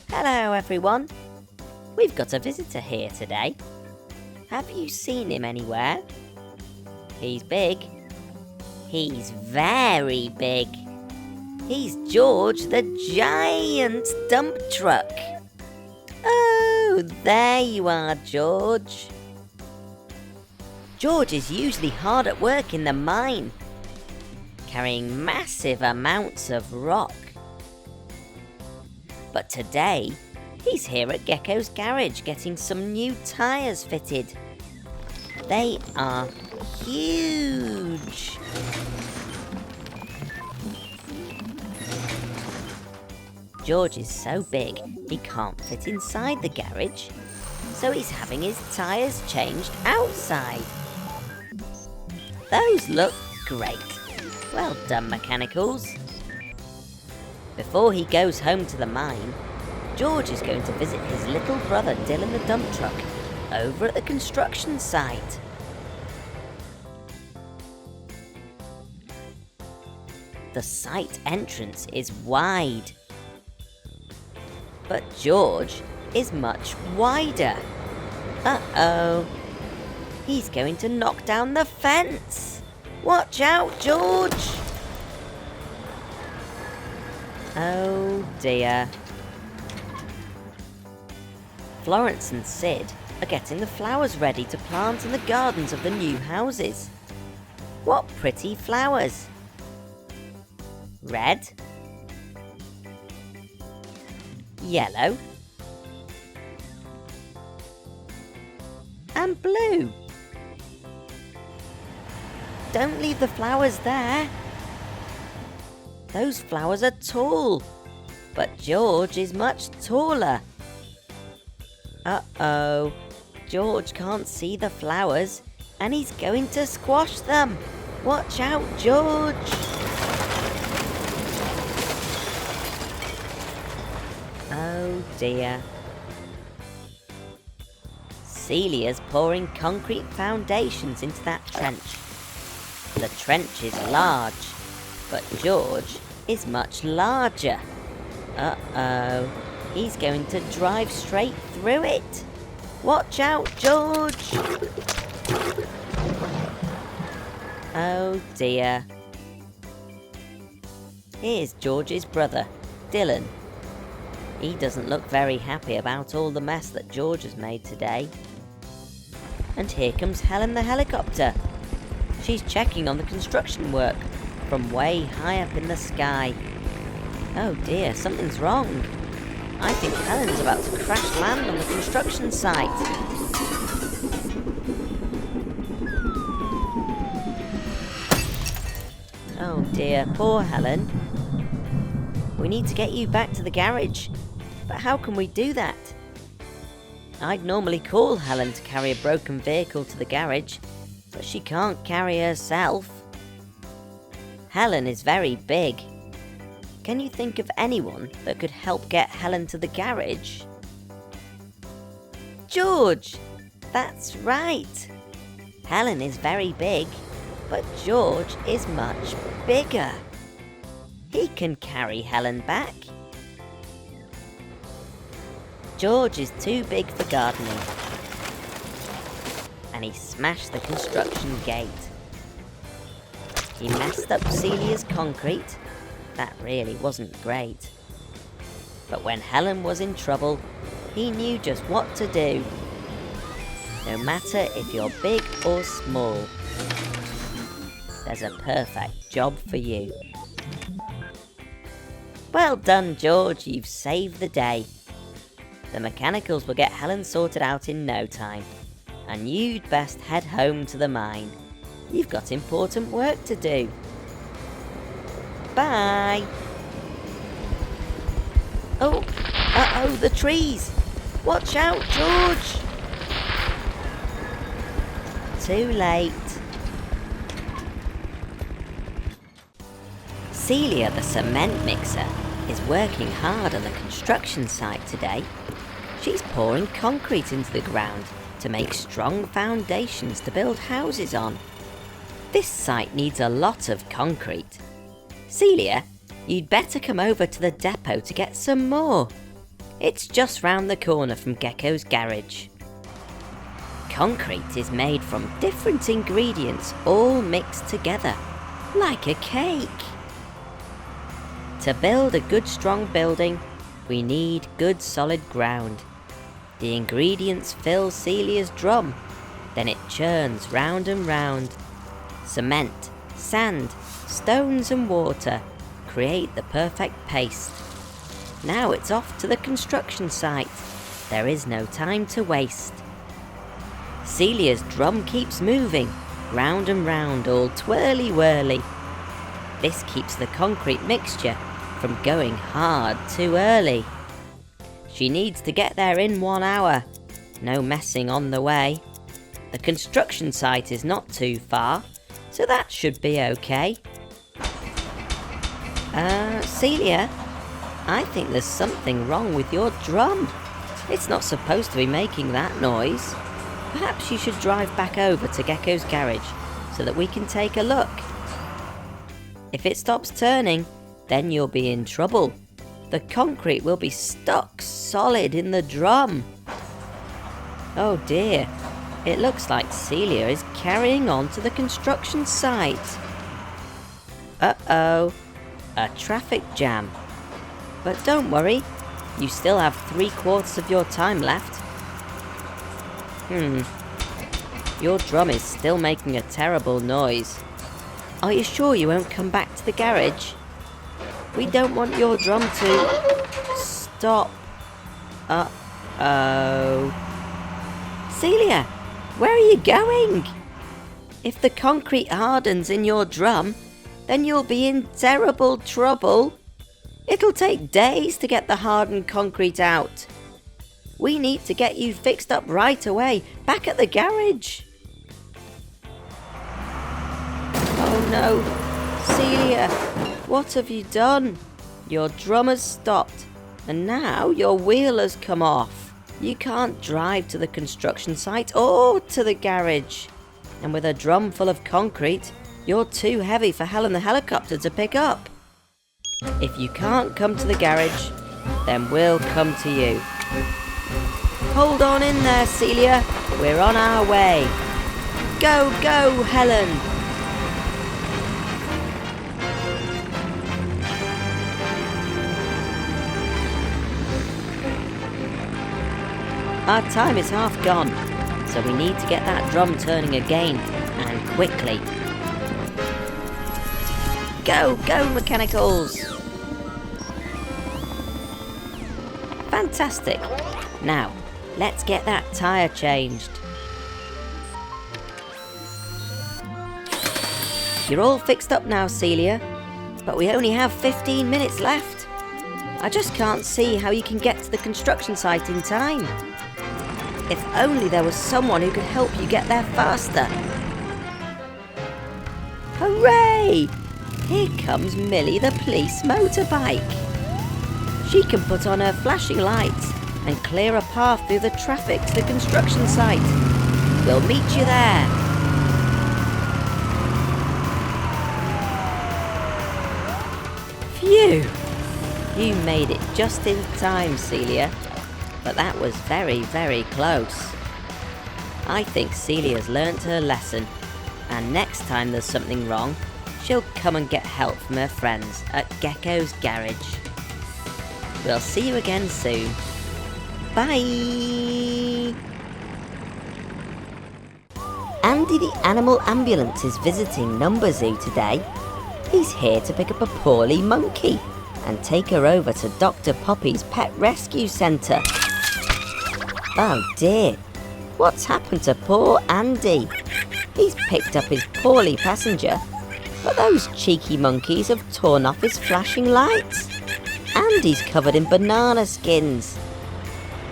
Hello, everyone. We've got a visitor here today. Have you seen him anywhere? He's big. He's very big. He's George the giant dump truck. Oh, there you are, George. George is usually hard at work in the mine, carrying massive amounts of rock. But today, he's here at Gecko's garage getting some new tyres fitted. They are huge. George is so big he can't fit inside the garage, so he's having his tyres changed outside. Those look great. Well done, Mechanicals. Before he goes home to the mine, George is going to visit his little brother Dylan the dump truck over at the construction site. The site entrance is wide, but George is much wider. Uh-oh. He's going to knock down the fence. Watch out, George. Oh dear. Florence and Sid are getting the flowers ready to plant in the gardens of the new houses. What pretty flowers. Red. Yellow. And blue. Don't leave the flowers there. Those flowers are tall, but George is much taller. Uh-oh, George can't see the flowers and he's going to squash them. Watch out, George. Oh dear. Celia's pouring concrete foundations into that trench. The trench is large, but George is much larger. Uh-oh, he's going to drive straight through it. Watch out, George. Oh dear. Here's George's brother, Dylan. He doesn't look very happy about all the mess that George has made today. And here comes Helen the Helicopter. She's checking on the construction work from way high up in the sky. Oh dear, something's wrong. I think Helen's about to crash land on the construction site. Oh dear, poor Helen. We need to get you back to the garage. But how can we do that? I'd normally call Helen to carry a broken vehicle to the garage, but she can't carry herself. Helen is very big. Can you think of anyone that could help get Helen to the garage? George! That's right! Helen is very big, but George is much bigger. He can carry Helen back. George is too big for gardening. And he smashed the construction gate. He messed up Celia's concrete. That really wasn't great. But when Helen was in trouble, he knew just what to do. No matter if you're big or small, there's a perfect job for you. Well done, George, you've saved the day. The mechanicals will get Helen sorted out in no time, and you'd best head home to the mine. You've got important work to do. Bye! Oh, uh-oh, the trees! Watch out, George! Too late. Celia, the cement mixer, is working hard on the construction site today. She's pouring concrete into the ground to make strong foundations to build houses on. This site needs a lot of concrete. Celia, you'd better come over to the depot to get some more. It's just round the corner from Gecko's garage. Concrete is made from different ingredients all mixed together, like a cake. To build a good strong building, we need good solid ground. The ingredients fill Celia's drum, then it churns round and round. Cement, sand, stones and water create the perfect paste. Now it's off to the construction site. There is no time to waste. Celia's drum keeps moving, round and round, all twirly-whirly. This keeps the concrete mixture from going hard too early. She needs to get there in 1 hour. No messing on the way. The construction site is not too far, so that should be okay. Celia, I think there's something wrong with your drum. It's not supposed to be making that noise. Perhaps you should drive back over to Gecko's garage so that we can take a look. If it stops turning, then you'll be in trouble. The concrete will be stuck solid in the drum. Oh dear, it looks like Celia is carrying on to the construction site. Uh-oh, a traffic jam. But don't worry, you still have 3/4 of your time left. Your drum is still making a terrible noise. Are you sure you won't come back to the garage? We don't want your drum to stop. Uh-oh. Celia, where are you going? If the concrete hardens in your drum, then you'll be in terrible trouble. It'll take days to get the hardened concrete out. We need to get you fixed up right away, back at the garage. Oh no, Celia, what have you done? Your drum has stopped, and now your wheel has come off. You can't drive to the construction site or to the garage. And with a drum full of concrete, you're too heavy for Helen the Helicopter to pick up. If you can't come to the garage, then we'll come to you. Hold on in there, Celia. We're on our way. Go, go, Helen. Our time is half gone, so we need to get that drum turning again, and quickly. Go, go, mechanicals! Fantastic. Now, let's get that tyre changed. You're all fixed up now, Celia, but we only have 15 minutes left. I just can't see how you can get to the construction site in time. If only there was someone who could help you get there faster. Hooray! Here comes Millie the police motorbike. She can put on her flashing lights and clear a path through the traffic to the construction site. We'll meet you there. Phew! You made it just in time, Celia. But that was very, very close. I think Celia's learnt her lesson, and next time there's something wrong, she'll come and get help from her friends at Gecko's garage. We'll see you again soon. Bye! Andy the Animal Ambulance is visiting Number Zoo today. He's here to pick up a poorly monkey and take her over to Dr. Poppy's Pet Rescue Centre. Oh dear, what's happened to poor Andy? He's picked up his poorly passenger, but those cheeky monkeys have torn off his flashing lights. Andy's covered in banana skins.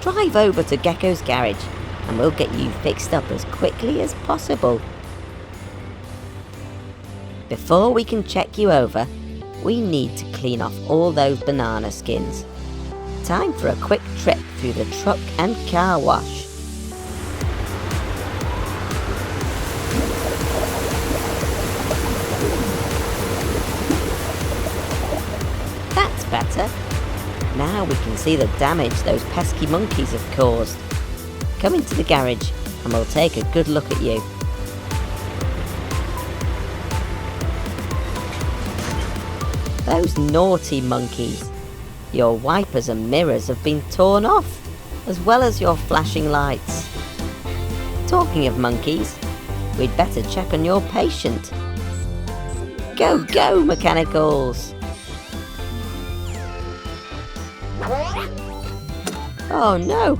Drive over to Gecko's garage and we'll get you fixed up as quickly as possible. Before we can check you over, we need to clean off all those banana skins. Time for a quick trip through the truck and car wash. That's better. Now we can see the damage those pesky monkeys have caused. Come into the garage and we'll take a good look at you. Those naughty monkeys. Your wipers and mirrors have been torn off, as well as your flashing lights. Talking of monkeys, we'd better check on your patient. Go, go, mechanicals! Oh no,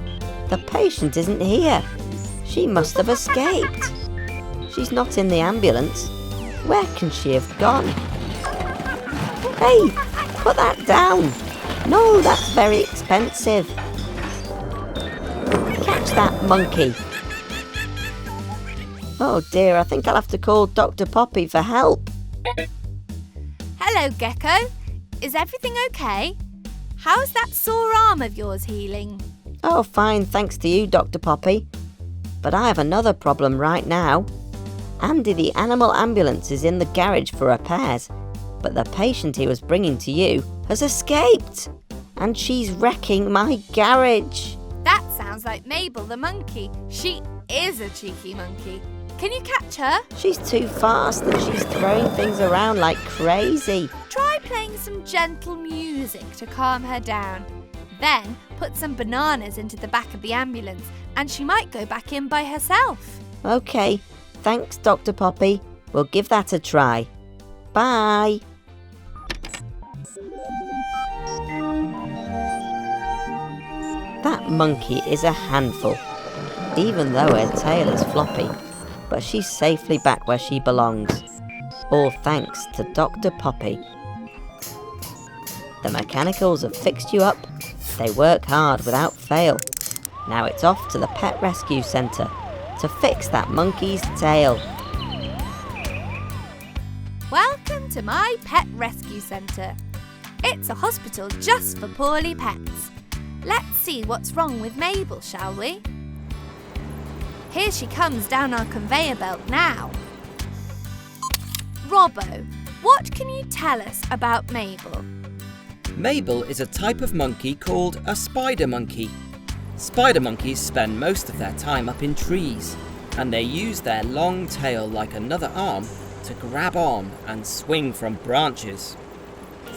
the patient isn't here. She must have escaped. She's not in the ambulance. Where can she have gone? Hey, put that down! No, that's very expensive. Catch that monkey. Oh dear, I think I'll have to call Dr. Poppy for help.
Hello, Gecko. Is everything okay? How's that sore arm of yours healing?
Oh, fine, thanks to you, Dr. Poppy. But I have another problem right now. Andy the animal ambulance is in the garage for repairs, but the patient he was bringing to you has escaped, and she's wrecking my garage.
That sounds like Mabel the monkey. She is a cheeky monkey. Can you catch her?
She's too fast and she's throwing things around like crazy.
Try playing some gentle music to calm her down. Then put some bananas into the back of the ambulance and she might go back in by herself.
Okay, thanks, Dr. Poppy. We'll give that a try. Bye. That monkey is a handful, even though her tail is floppy, but she's safely back where she belongs. All thanks to Dr. Poppy. The mechanicals have fixed you up. They work hard without fail. Now it's off to the pet rescue centre to fix that monkey's tail.
Welcome to my pet rescue centre. It's a hospital just for poorly pets. Let's see what's wrong with Mabel, shall we? Here she comes down our conveyor belt now. Robbo, what can you tell us about Mabel?
Mabel is a type of monkey called a spider monkey. Spider monkeys spend most of their time up in trees, and they use their long tail like another arm to grab on and swing from branches.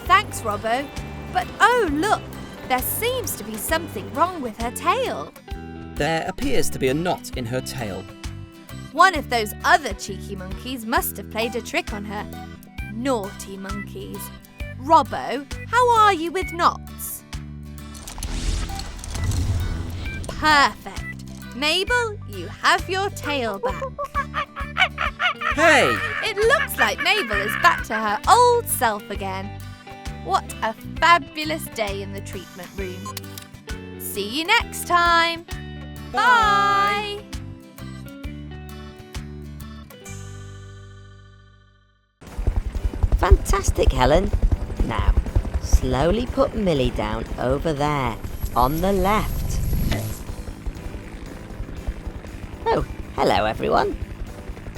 Thanks, Robbo. But oh look, there seems to be something wrong with her tail.
There appears to be a knot in her tail.
One of those other cheeky monkeys must have played a trick on her. Naughty monkeys. Robbo, how are you with knots? Perfect. Mabel, you have your tail back.
Hey!
It looks like Mabel is back to her old self again. What a fabulous day in the treatment room. See you next time. Bye.
Fantastic, Helen. Now, slowly put Millie down over there, on the left. Oh, hello everyone.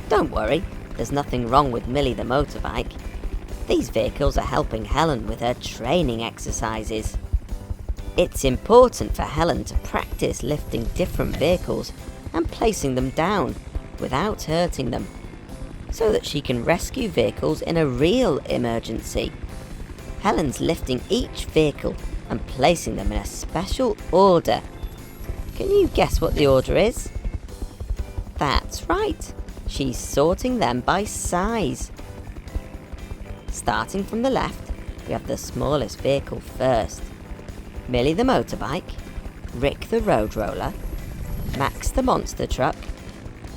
Don't worry, there's nothing wrong with Millie the motorbike. These vehicles are helping Helen with her training exercises. It's important for Helen to practice lifting different vehicles and placing them down without hurting them, so that she can rescue vehicles in a real emergency. Helen's lifting each vehicle and placing them in a special order. Can you guess what the order is? That's right, she's sorting them by size. Starting from the left, we have the smallest vehicle first. Millie the motorbike, Rick the road roller, Max the monster truck,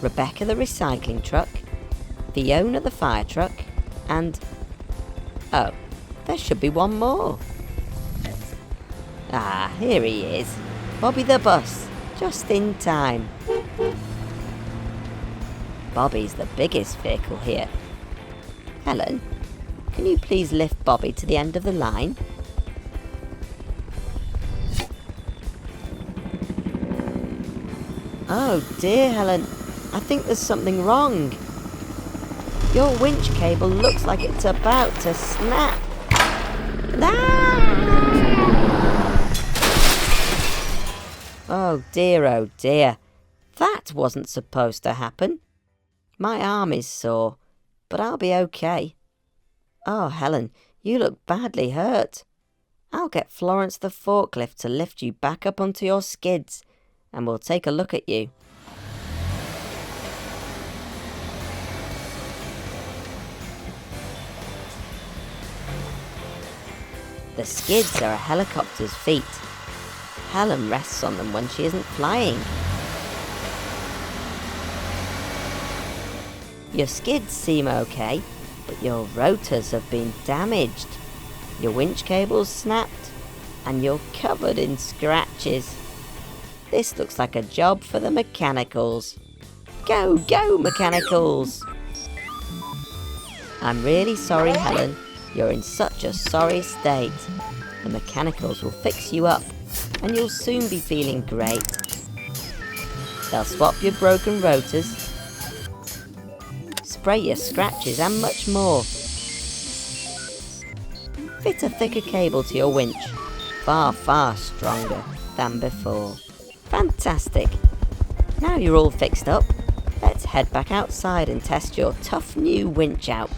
Rebecca the recycling truck, Fiona the fire truck, and... oh, there should be one more. Ah, here he is, Bobby the bus, just in time. Bobby's the biggest vehicle here. Helen, can you please lift Bobby to the end of the line? Oh dear, Helen, I think there's something wrong. Your winch cable looks like it's about to snap. Ah! Oh dear, that wasn't supposed to happen. My arm is sore, but I'll be okay. Oh, Helen, you look badly hurt. I'll get Florence the forklift to lift you back up onto your skids, and we'll take a look at you. The skids are a helicopter's feet. Helen rests on them when she isn't flying. Your skids seem okay, but your rotors have been damaged. Your winch cable's snapped, and you're covered in scratches. This looks like a job for the mechanicals. Go, go, mechanicals! I'm really sorry, Helen. You're in such a sorry state. The mechanicals will fix you up, and you'll soon be feeling great. They'll swap your broken rotors, spray your scratches, and much more. Fit a thicker cable to your winch, far, far stronger than before. Fantastic! Now you're all fixed up, let's head back outside and test your tough new winch out.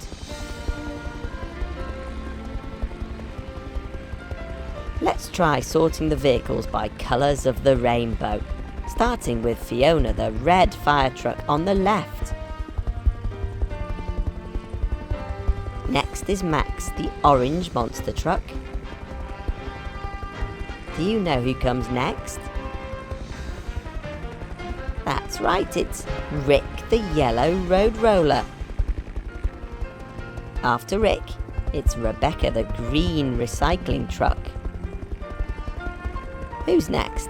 Let's try sorting the vehicles by colours of the rainbow, starting with Fiona, the red fire truck on the left. Next is Max, the orange monster truck. Do you know who comes next? That's right, it's Rick, the yellow road roller. After Rick, it's Rebecca, the green recycling truck. Who's next?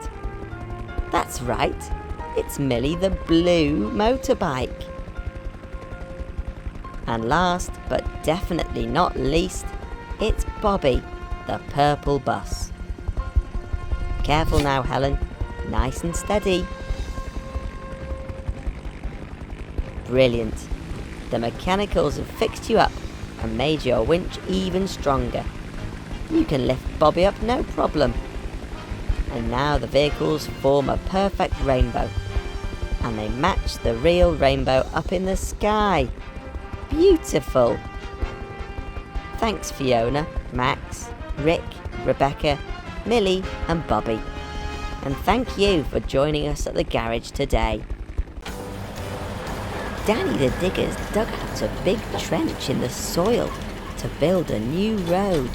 That's right, it's Millie, the blue motorbike. And last, but definitely not least, it's Bobby, the purple bus. Careful now, Helen. Nice and steady. Brilliant. The mechanicals have fixed you up and made your winch even stronger. You can lift Bobby up no problem. And now the vehicles form a perfect rainbow. And they match the real rainbow up in the sky. Beautiful. Thanks, Fiona, Max, Rick, Rebecca, Millie and Bobby. And thank you for joining us at the garage today. Danny the Digger's dug out a big trench in the soil to build a new road.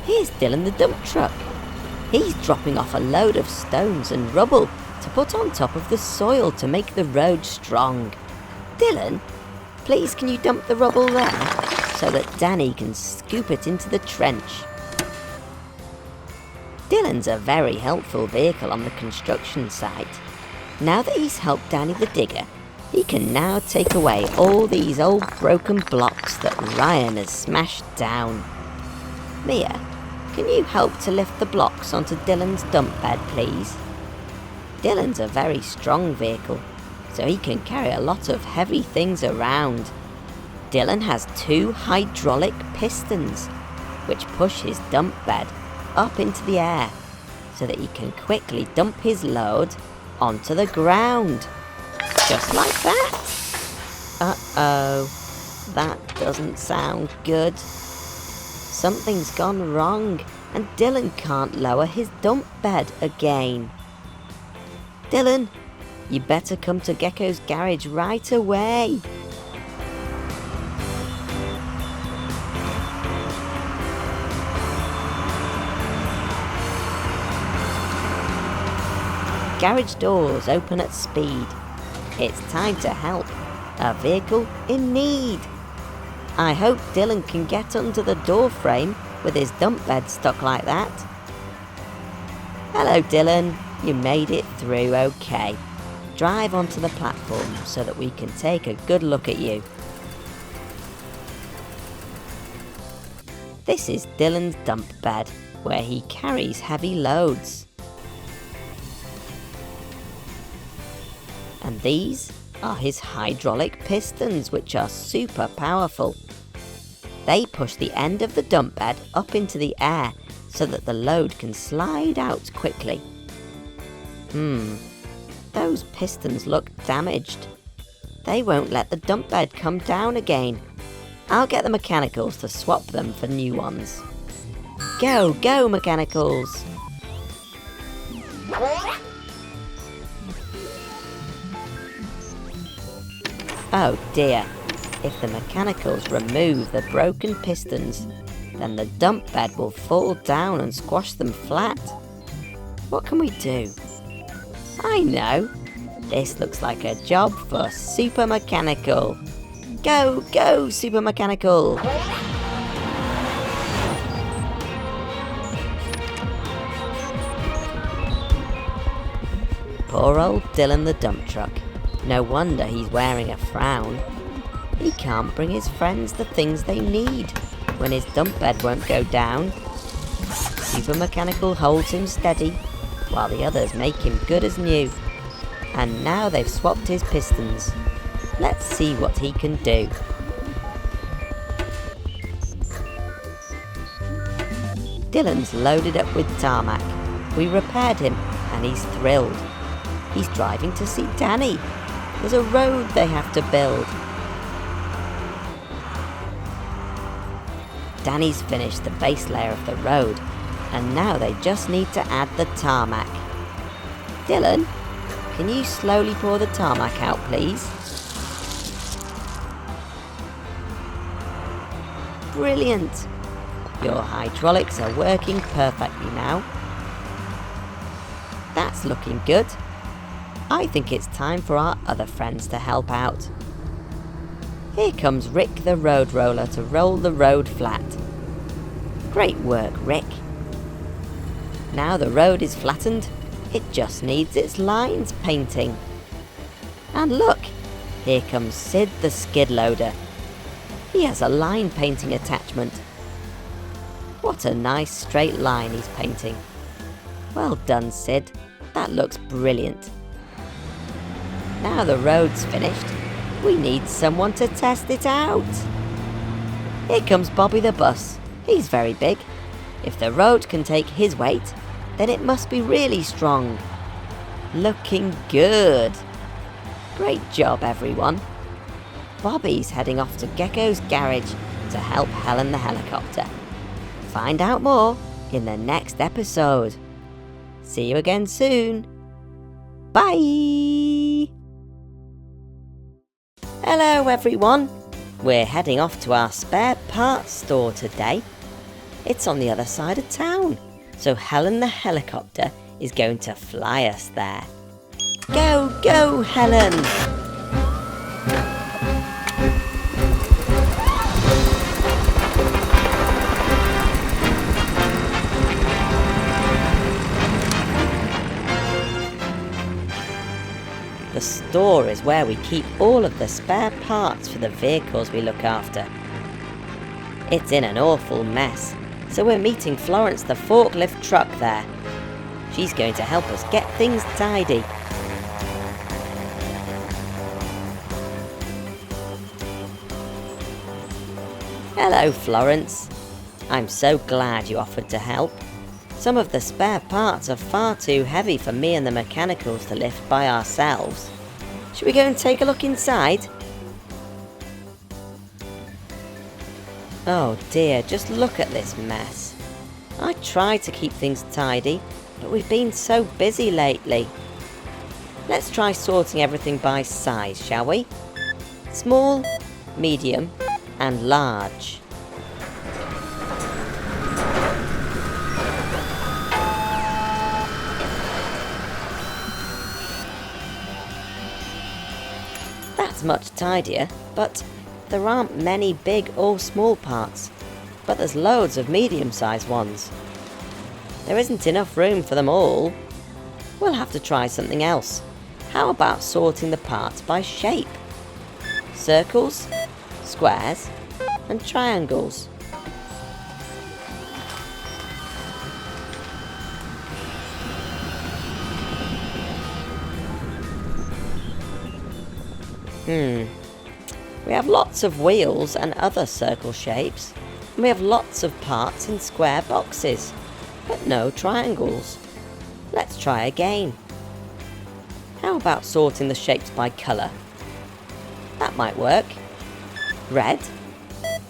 Here's Dylan the dump truck. He's dropping off a load of stones and rubble to put on top of the soil to make the road strong. Dylan, please can you dump the rubble there so that Danny can scoop it into the trench? Dylan's a very helpful vehicle on the construction site. Now that he's helped Danny the Digger, he can now take away all these old broken blocks that Ryan has smashed down. Mia, can you help to lift the blocks onto Dylan's dump bed, please? Dylan's a very strong vehicle, so he can carry a lot of heavy things around. Dylan has 2 hydraulic pistons, which push his dump bed up into the air, so that he can quickly dump his load onto the ground. Just like that. Uh-oh, that doesn't sound good. Something's gone wrong, and Dylan can't lower his dump bed again. Dylan, you better come to Gecko's garage right away. Garage doors open at speed. It's time to help a vehicle in need. I hope Dylan can get under the door frame with his dump bed stuck like that. Hello, Dylan. You made it through okay. Drive onto the platform so that we can take a good look at you. This is Dylan's dump bed, where he carries heavy loads. And these are his hydraulic pistons, which are super powerful. They push the end of the dump bed up into the air so that the load can slide out quickly. Those pistons look damaged. They won't let the dump bed come down again. I'll get the mechanicals to swap them for new ones. Go, go, mechanicals! Oh dear, if the mechanicals remove the broken pistons, then the dump bed will fall down and squash them flat. What can we do? I know! This looks like a job for Super Mechanical. Go, go, Super Mechanical! Poor old Dylan the dump truck. No wonder he's wearing a frown. He can't bring his friends the things they need when his dump bed won't go down. Super Mechanical holds him steady while the others make him good as new. And now they've swapped his pistons. Let's see what he can do. Dylan's loaded up with tarmac. We repaired him and he's thrilled. He's driving to see Danny. There's a road they have to build. Danny's finished the base layer of the road and now they just need to add the tarmac. Dylan, can you slowly pour the tarmac out, please? Brilliant! Your hydraulics are working perfectly now. That's looking good. I think it's time for our other friends to help out. Here comes Rick the road roller to roll the road flat. Great work, Rick. Now the road is flattened, it just needs its lines painting. And look, here comes Sid the skid loader. He has a line painting attachment. What a nice straight line he's painting. Well done, Sid. That looks brilliant. Now the road's finished, we need someone to test it out. Here comes Bobby the bus. He's very big. If the road can take his weight, then it must be really strong. Looking good. Great job, everyone. Bobby's heading off to Gecko's garage to help Helen the Helicopter. Find out more in the next episode. See you again soon. Bye! Hello everyone. We're heading off to our spare parts store today. It's on the other side of town, so Helen the Helicopter is going to fly us there. Go, go, Helen! The store is where we keep all of the spare parts for the vehicles we look after. It's in an awful mess, so we're meeting Florence the forklift truck there. She's going to help us get things tidy. Hello, Florence. I'm so glad you offered to help. Some of the spare parts are far too heavy for me and the mechanicals to lift by ourselves. Should we go and take a look inside? Oh dear, just look at this mess. I try to keep things tidy, but we've been so busy lately. Let's try sorting everything by size, shall we? Small, medium, and large. That's much tidier, but there aren't many big or small parts, but there's loads of medium-sized ones. There isn't enough room for them all. We'll have to try something else. How about sorting the parts by shape? Circles, squares, and triangles. We have lots of wheels and other circle shapes, and we have lots of parts in square boxes, but no triangles. Let's try again. How about sorting the shapes by colour? That might work. Red,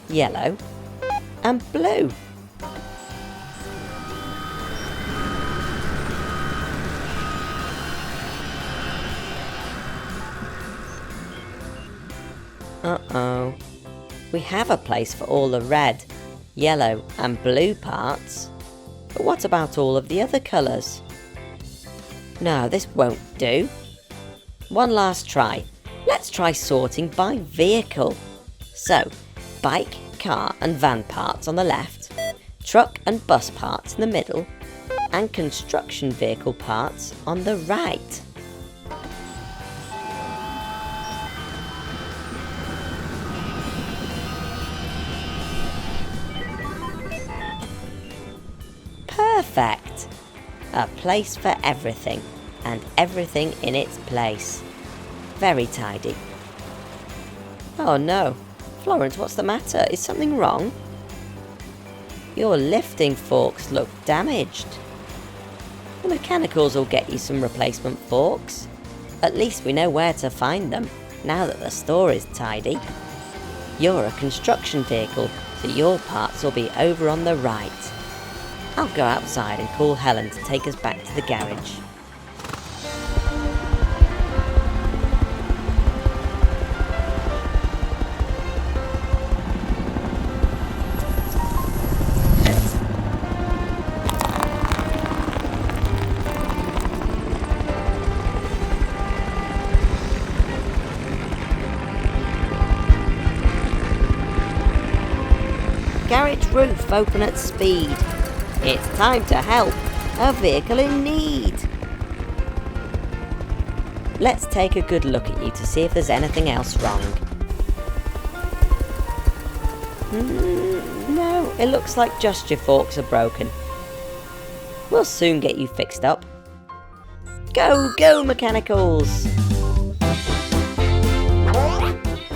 yellow, and blue. Uh-oh. We have a place for all the red, yellow and blue parts. But what about all of the other colours? No, this won't do. One last try. Let's try sorting by vehicle. So, bike, car and van parts on the left, truck and bus parts in the middle, and construction vehicle parts on the right. Perfect! A place for everything, and everything in its place. Very tidy. Oh no. Florence, what's the matter? Is something wrong? Your lifting forks look damaged. The mechanicals will get you some replacement forks. At least we know where to find them, now that the store is tidy. You're a construction vehicle, so your parts will be over on the right. I'll go outside and call Helen to take us back to the garage. Garage roof open at speed. It's time to help a vehicle in need. Let's take a good look at you to see if there's anything else wrong. No, it looks like just your forks are broken. We'll soon get you fixed up. Go, go, mechanicals!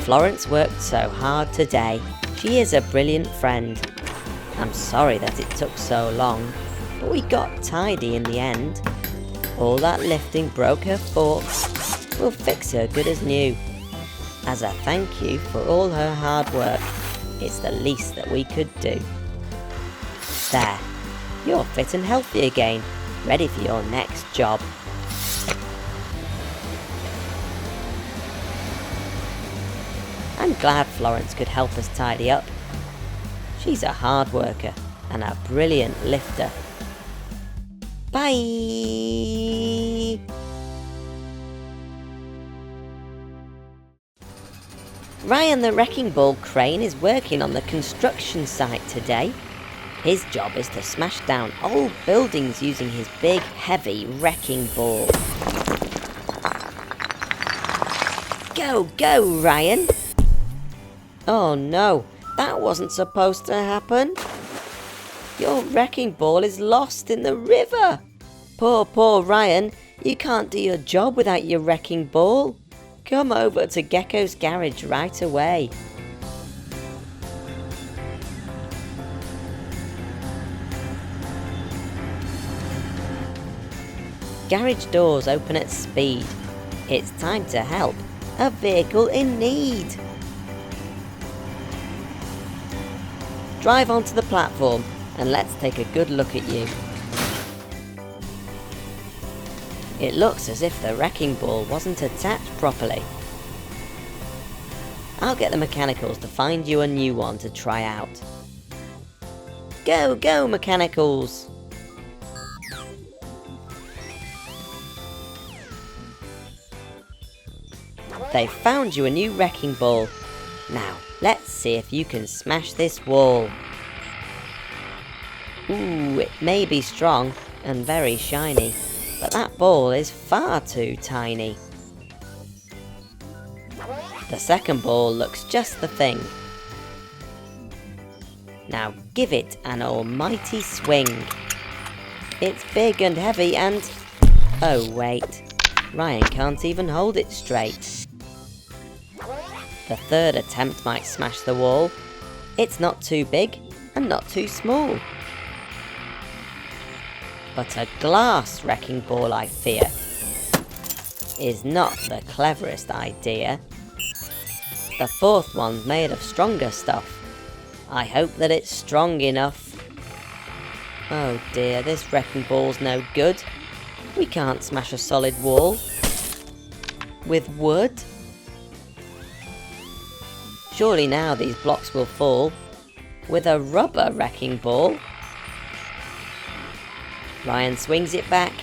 Florence worked so hard today. She is a brilliant friend. I'm sorry that it took so long, but we got tidy in the end. All that lifting broke her forks. We'll fix her good as new. As a thank you for all her hard work, it's the least that we could do. There, you're fit and healthy again, ready for your next job. I'm glad Florence could help us tidy up. She's a hard worker and a brilliant lifter. Bye! Ryan the Wrecking Ball crane is working on the construction site today. His job is to smash down old buildings using his big, heavy wrecking ball. Go, go, Ryan! Oh no, that wasn't supposed to happen. Your wrecking ball is lost in the river. Poor Ryan, you can't do your job without your wrecking ball. Come over to Gecko's garage right away. Garage doors open at speed. It's time to help a vehicle in need. Drive onto the platform and let's take a good look at you. It looks as if the wrecking ball wasn't attached properly. I'll get the mechanicals to find you a new one to try out. Go, go, mechanicals! They've found you a new wrecking ball. Now, let's see if you can smash this wall. Ooh, it may be strong and very shiny, but that ball is far too tiny. The second ball looks just the thing. Now give it an almighty swing. It's big and heavy and... oh wait, Ryan can't even hold it straight. The third attempt might smash the wall. It's not too big and not too small. But a glass wrecking ball, I fear, is not the cleverest idea. The fourth one's made of stronger stuff. I hope that it's strong enough. Oh dear, this wrecking ball's no good. We can't smash a solid wall with wood. Surely now these blocks will fall with a rubber wrecking ball. Ryan swings it back,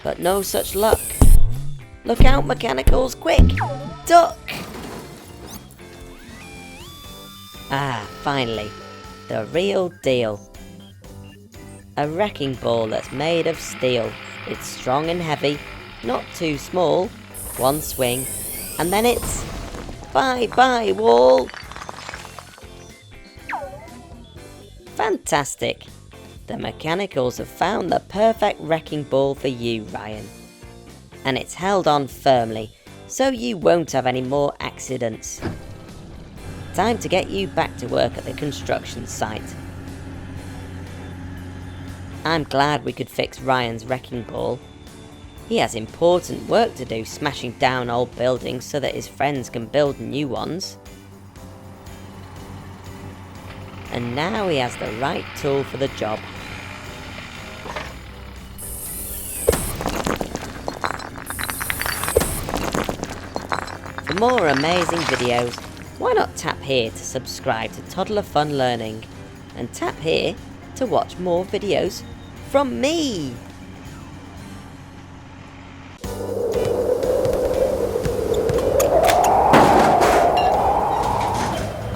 but no such luck. Look out, mechanicals, quick! Duck! Ah, finally, the real deal. A wrecking ball that's made of steel. It's strong and heavy, not too small. One swing, and then it's... bye-bye, wall! Fantastic! The mechanicals have found the perfect wrecking ball for you, Ryan. And it's held on firmly, so you won't have any more accidents. Time to get you back to work at the construction site. I'm glad we could fix Ryan's wrecking ball. He has important work to do, smashing down old buildings so that his friends can build new ones. And now he has the right tool for the job. For more amazing videos, why not tap here to subscribe to Toddler Fun Learning, and tap here to watch more videos from me.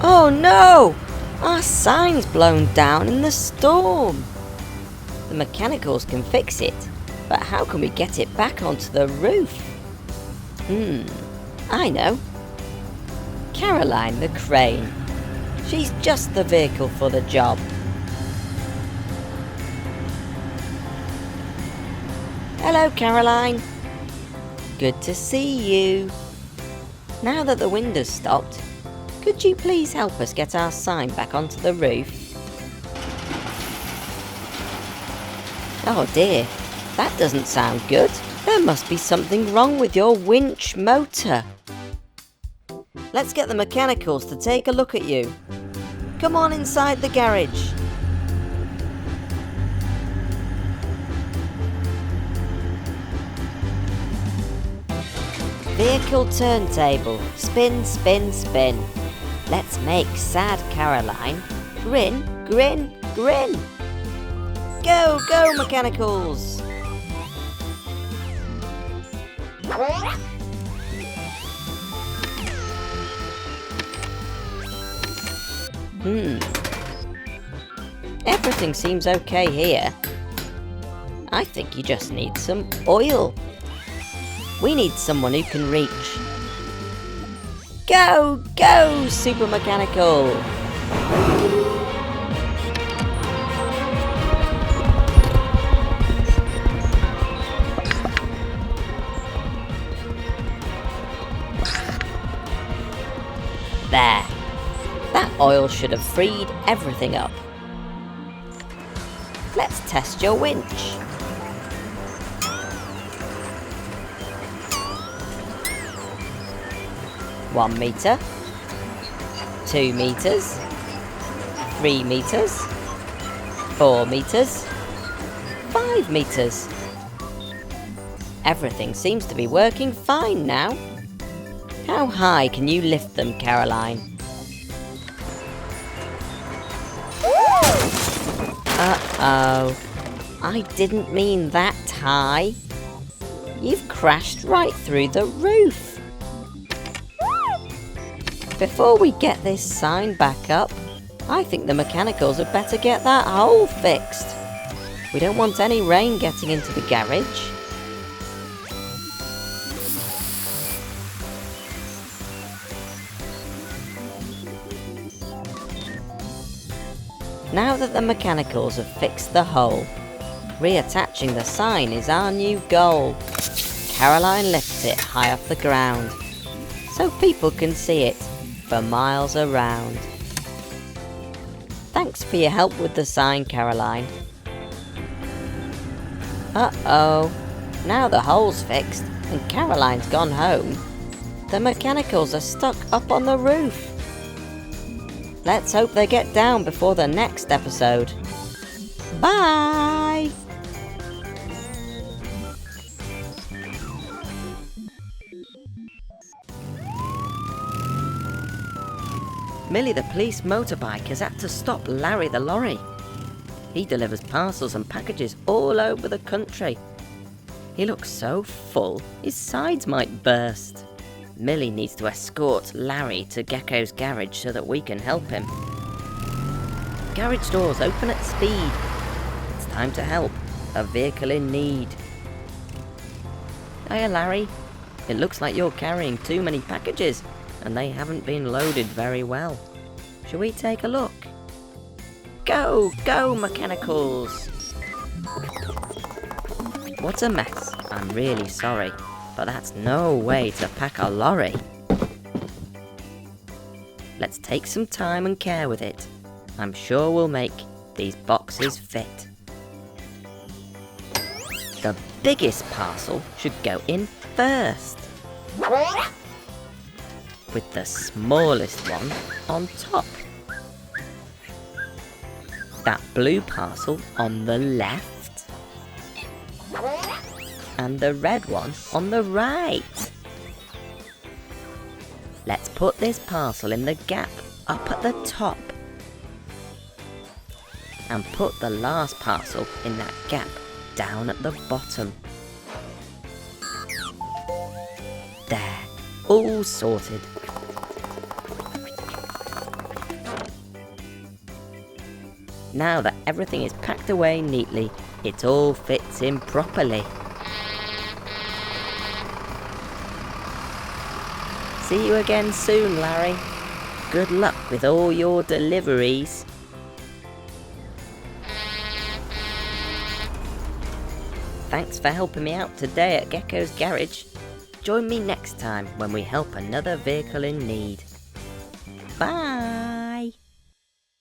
Oh no! Our sign's blown down in the storm. The mechanicals can fix it, but how can we get it back onto the roof? I know. Caroline the crane. She's just the vehicle for the job. Hello, Caroline. Good to see you. Now that the wind has stopped, could you please help us get our sign back onto the roof? Oh dear, that doesn't sound good. There must be something wrong with your winch motor. Let's get the mechanicals to take a look at you. Come on inside the garage. Vehicle turntable. Spin, spin, spin. Let's make sad Caroline grin, grin, grin. Go, go, mechanicals. Everything seems okay here. I think you just need some oil. We need someone who can reach. Go, go, Super Mechanical! There. That oil should have freed everything up. Let's test your winch. One meter, 2 meters, 3 meters, 4 meters, 5 meters. Everything seems to be working fine now. How high can you lift them, Caroline? Uh-oh. I didn't mean that high. You've crashed right through the roof. Before we get this sign back up, I think the mechanicals had better get that hole fixed. We don't want any rain getting into the garage. Now that the mechanicals have fixed the hole, reattaching the sign is our new goal. Caroline lifts it high off the ground, so people can see it for miles around. Thanks for your help with the sign, Caroline. Uh-oh. Now the hole's fixed and Caroline's gone home, the mechanicals are stuck up on the roof. Let's hope they get down before the next episode. Bye! Millie the police motorbike has had to stop Larry the lorry. He delivers parcels and packages all over the country. He looks so full, his sides might burst. Millie needs to escort Larry to Gecko's garage so that we can help him. Garage doors open at speed. It's time to help a vehicle in need. Hiya, Larry. It looks like you're carrying too many packages and they haven't been loaded very well. Shall we take a look? Go, go, mechanicals! What a mess. I'm really sorry, but that's no way to pack a lorry. Let's take some time and care with it. I'm sure we'll make these boxes fit. The biggest parcel should go in first, with the smallest one on top. That blue parcel on the left, and the red one on the right. Let's put this parcel in the gap up at the top, and put the last parcel in that gap down at the bottom. There, all sorted. Now that everything is packed away neatly, it all fits in properly. See you again soon, Larry. Good luck with all your deliveries. Thanks for helping me out today at Gecko's garage. Join me next time when we help another vehicle in need. Bye!